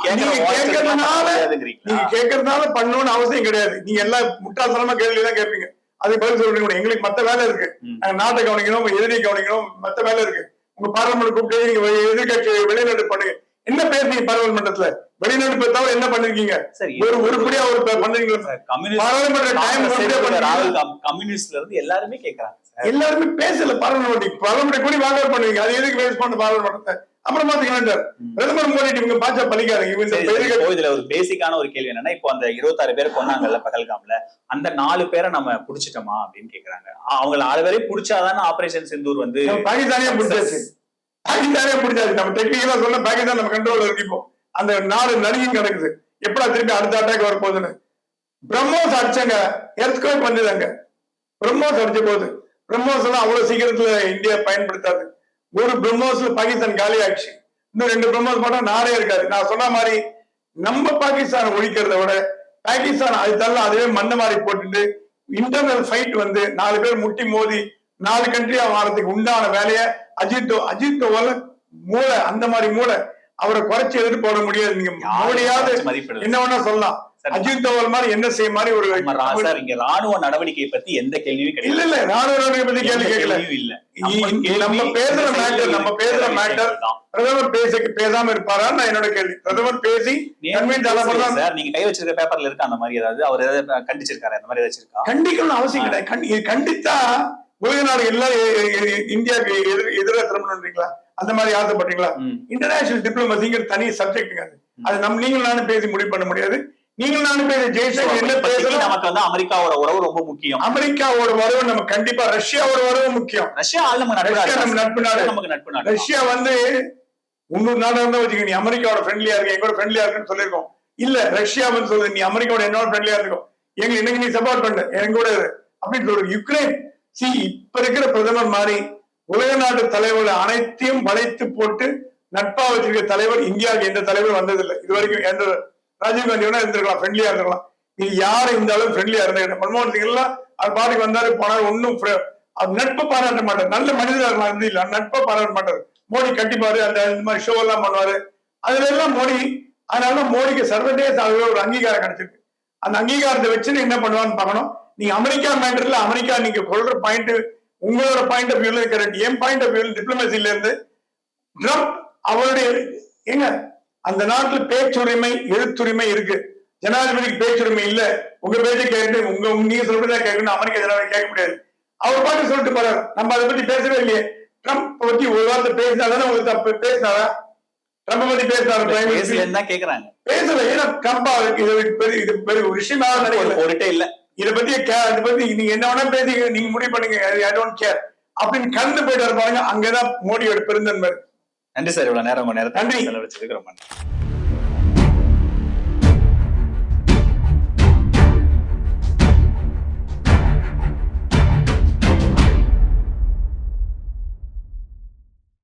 கேட்கறதுனால பண்ணணும்னு அவசியம் கிடையாது. நீங்க எல்லாம் முட்டாள்தனமா கேள்விதான் கேட்பீங்க, அதுக்கு பதில் சொல்றீங்க. எங்களுக்கு மத்த வேலை இருக்கு, நாங்க நாட்டை கவனிக்கணும், எதிரியை கவனிக்கணும், மத்த வேலை இருக்கு. உங்க பார்லிமெண்ட் கூப்பிட்டு நீங்க எதிர்கட்சி வெளிநாடு பண்ணுங்க. என்ன பேசுறீங்க பார்லிமெண்டத்துல? வெளிநாடு தவிர என்ன பண்ணிருக்கீங்க? ஒரு உருப்படியா ஒரு பண்றீங்களா? கம்யூனிஸ்ட்ல இருந்து எல்லாருமே கேட்கறாங்க. எல்லாருமே பேசல பார்லிமெண்ட் கூடி வாங்க பண்ணுவீங்க. அது எதுக்கு வேஸ்ட் பண்ண பார்லிமெண்ட்? அப்புறம் பாத்தீங்கன்னா பிரதமர் மோடி இவங்க பாச்சா பலிக்காதீங்க. இதுல ஒரு பேசிக்கான ஒரு கேள்வி என்னன்னா, இப்போ அந்த 26 பேர் கொன்னாங்கல்ல பகல்காம்ல, அந்த 4 பேரை நம்ம புடிச்சிட்டோமா அப்படின்னு கேக்குறாங்க. அவங்க 4 பேரை புடிச்சாதானே ஆபரேஷன் சிந்தூர் வந்து பாகிஸ்தானே புடிச்சாச்சு. நம்ம டெக்னிக்கலா சொன்ன பாகிஸ்தான் நம்ம கண்ட்ரோல்ல இருப்போம். அந்த நாடு நடுங்கி கிடக்குது, எப்படா திருப்பி அடுத்த அட்டாக் வர போகுதுன்னு. பிரம்மோஸ் அடிச்சாங்க, எர்த்குவேக் வந்ததாங்க. பிரம்மோஸ் அடிச்ச போது பிரம்மோஸ் எல்லாம் அவ்வளவு சீக்கிரத்துல இந்தியா பயன்படுத்தாது. ஒரு பிரம்மோஸ்ல பாகிஸ்தான் காலி ஆச்சு. இன்னும் 2 பிரம்மோஸ் மட்டும் நாடே இருக்காது. நான் சொன்ன மாதிரி நம்ம பாகிஸ்தான் ஒழிக்கிறத விட பாகிஸ்தான் அது தள்ள அதுவே மண்ண மாதிரி போட்டுட்டு இன்டர்னல் ஃபைட் வந்து 4 பேர் முட்டி மோதி 4 கண்ட்ரியா வாரத்துக்கு உண்டான வேலையை அஜித் தோவல் மூளை, அந்த மாதிரி மூளை அவரை குறைச்சி எதிர்த்து போட முடியாது. நீங்க மோடியாவது என்ன வேணா சொல்லலாம், அஜித் தோவல் மாதிரி என்ன செய்ய மாதிரி ஒரு ராணுவ நடவடிக்கை பத்தி எந்த கேள்வியும் கிடையாது. இல்ல ராணுவ நடவடிக்கை பத்தி கேள்வி கேட்கல. நம்ம பேசுற மேட்டர் பிரதமர் பேசாம இருப்பாரா? என்னோட கேள்வி. பிரதமர் பேசி நீங்க கை வச்சிருக்க பேப்பர்ல இருக்கா அந்த மாதிரி ஏதாவது அவர் ஏதாவது கண்டிச்சிருக்காரு? அந்த மாதிரி ஏதாச்சும் இருக்கா? கண்டிக்கணும் அவசியம் கிடையாது. கண்டித்தா உலக நாடு எல்லாம் இந்தியாவுக்கு எதிராக திரும்பணும்ன்றீங்களா? அந்த மாதிரி ஆசைப்பட்டீங்களா? இன்டர்நேஷனல் டிப்ளமசிங்கிற தனி சப்ஜெக்ட் அது நீங்களும் நானும் பேசி முடிவு பண்ண முடியாது. நீங்கள் நானும் பேசி ஜெய்சங்கர் என்ன பேசணும்? நமக்கு வந்து அமெரிக்காவோட உறவு ரொம்ப முக்கியம். அமெரிக்காவோட உறவு நம்ம கண்டிப்பா, ரஷ்யாவோட உறவு முக்கியம். ரஷ்யா நம்ம நட்பு நாடு. நமக்கு நட்பு நாடு. ரஷ்யா வந்து 300 நாடு இருந்தா வச்சுக்க, நீ அமெரிக்காவோட ஃப்ரெண்ட்லியா இருக்கு, எங்களோட ஃப்ரெண்ட்லியா இருக்குன்னு சொல்லிருக்கோம். இல்ல ரஷ்யா வந்து சொல்லுது, நீ அமெரிக்காவோட என்னோட ஃப்ரெண்ட்லியா இருக்கும், எனக்கு நீ சப்போர்ட் பண்ணு, எங்க கூட அப்படின்னு சொல்றது. யுக்ரைன் இப்ப இருக்கிற பிரதமர் மாதிரி உலக நாட்டு தலைவர்கள் அனைத்தையும் வளைத்து போட்டு நட்பா வச்சிருக்க தலைவர் இந்தியாவுக்கு எந்த தலைவர் வந்ததில்லை இது வரைக்கும். எந்த ராஜீவ்காந்தி வேணா இருந்திருக்கலாம், ஃப்ரெண்ட்லியா இருந்திருக்கலாம். நீ யாரும் இந்த அளவு ஃப்ரெண்ட்லியா இருந்த மன்மோகன் சிங் எல்லாம் அது பாட்டுக்கு வந்தாரு போனாரு, ஒன்னும் நட்பு பாராட்ட மாட்டார். நல்ல மனிதராக இருக்கலாம், இருந்து இல்ல நட்பை பாராட்ட மாட்டார். மோடி கட்டிப்பாரு, அந்த மாதிரி ஷோ எல்லாம் பண்ணுவாரு. அதுல எல்லாம் மோடி அதனாலதான் மோடிக்கு சர்வதேச அளவில் ஒரு அங்கீகாரம் கிடைச்சிருக்கு. அந்த அங்கீகாரத்தை வச்சு என்ன பண்ணுவான்னு பார்க்கணும். நீங்க அமெரிக்கா மேட்டர்ல அமெரிக்கா நீங்க சொல்ற பாயிண்ட் உங்களோட பாயிண்ட் ஆஃப் வியூல கரெக்ட். என் பாயிண்ட் ஆஃப் வியூல டிப்ளமேசில இருந்து ட்ரம்ப் அவருடைய எங்க அந்த நாட்டுல பேச்சுரிமை எழுத்துரிமை இருக்கு. ஜனாதிபதிக்கு பேச்சுரிமை இல்ல. உங்க பேச்சு கேட்டு நீங்க சொல்றதா கேட்கணும். அமெரிக்க ஜனாதிபதி கேட்க முடியாது. அவர் பாட்டு சொல்லிட்டு போறாரு. நம்ம அதை பத்தி பேசவே இல்லையே. ட்ரம்ப் பத்தி ஒரு வார்த்தை பேசினாதானே உங்களுக்கு தப்பு. பேசினாரா? ட்ரம்ப் பத்தி பேசினாரு கேக்குறாங்க. பேசல. ஏன்னா ட்ரம்ப் இது பெரிய ஒரு விஷயமா ஒருட்டே இல்ல. இதை பத்தி நீங்க என்ன வேணா பேசி நீங்க முடிவு பண்ணுங்க. ஐ டோன்ட் கேர் அப்படின்னு கலந்து போயிட்டு இருப்பாங்க. அங்கதான் மோடியோட பெருந்தன்மை. நன்றி சார், இவ்வளவு நேரம் நன்றி. செலவழிச்சதுக்கு ரொம்ப நன்றி.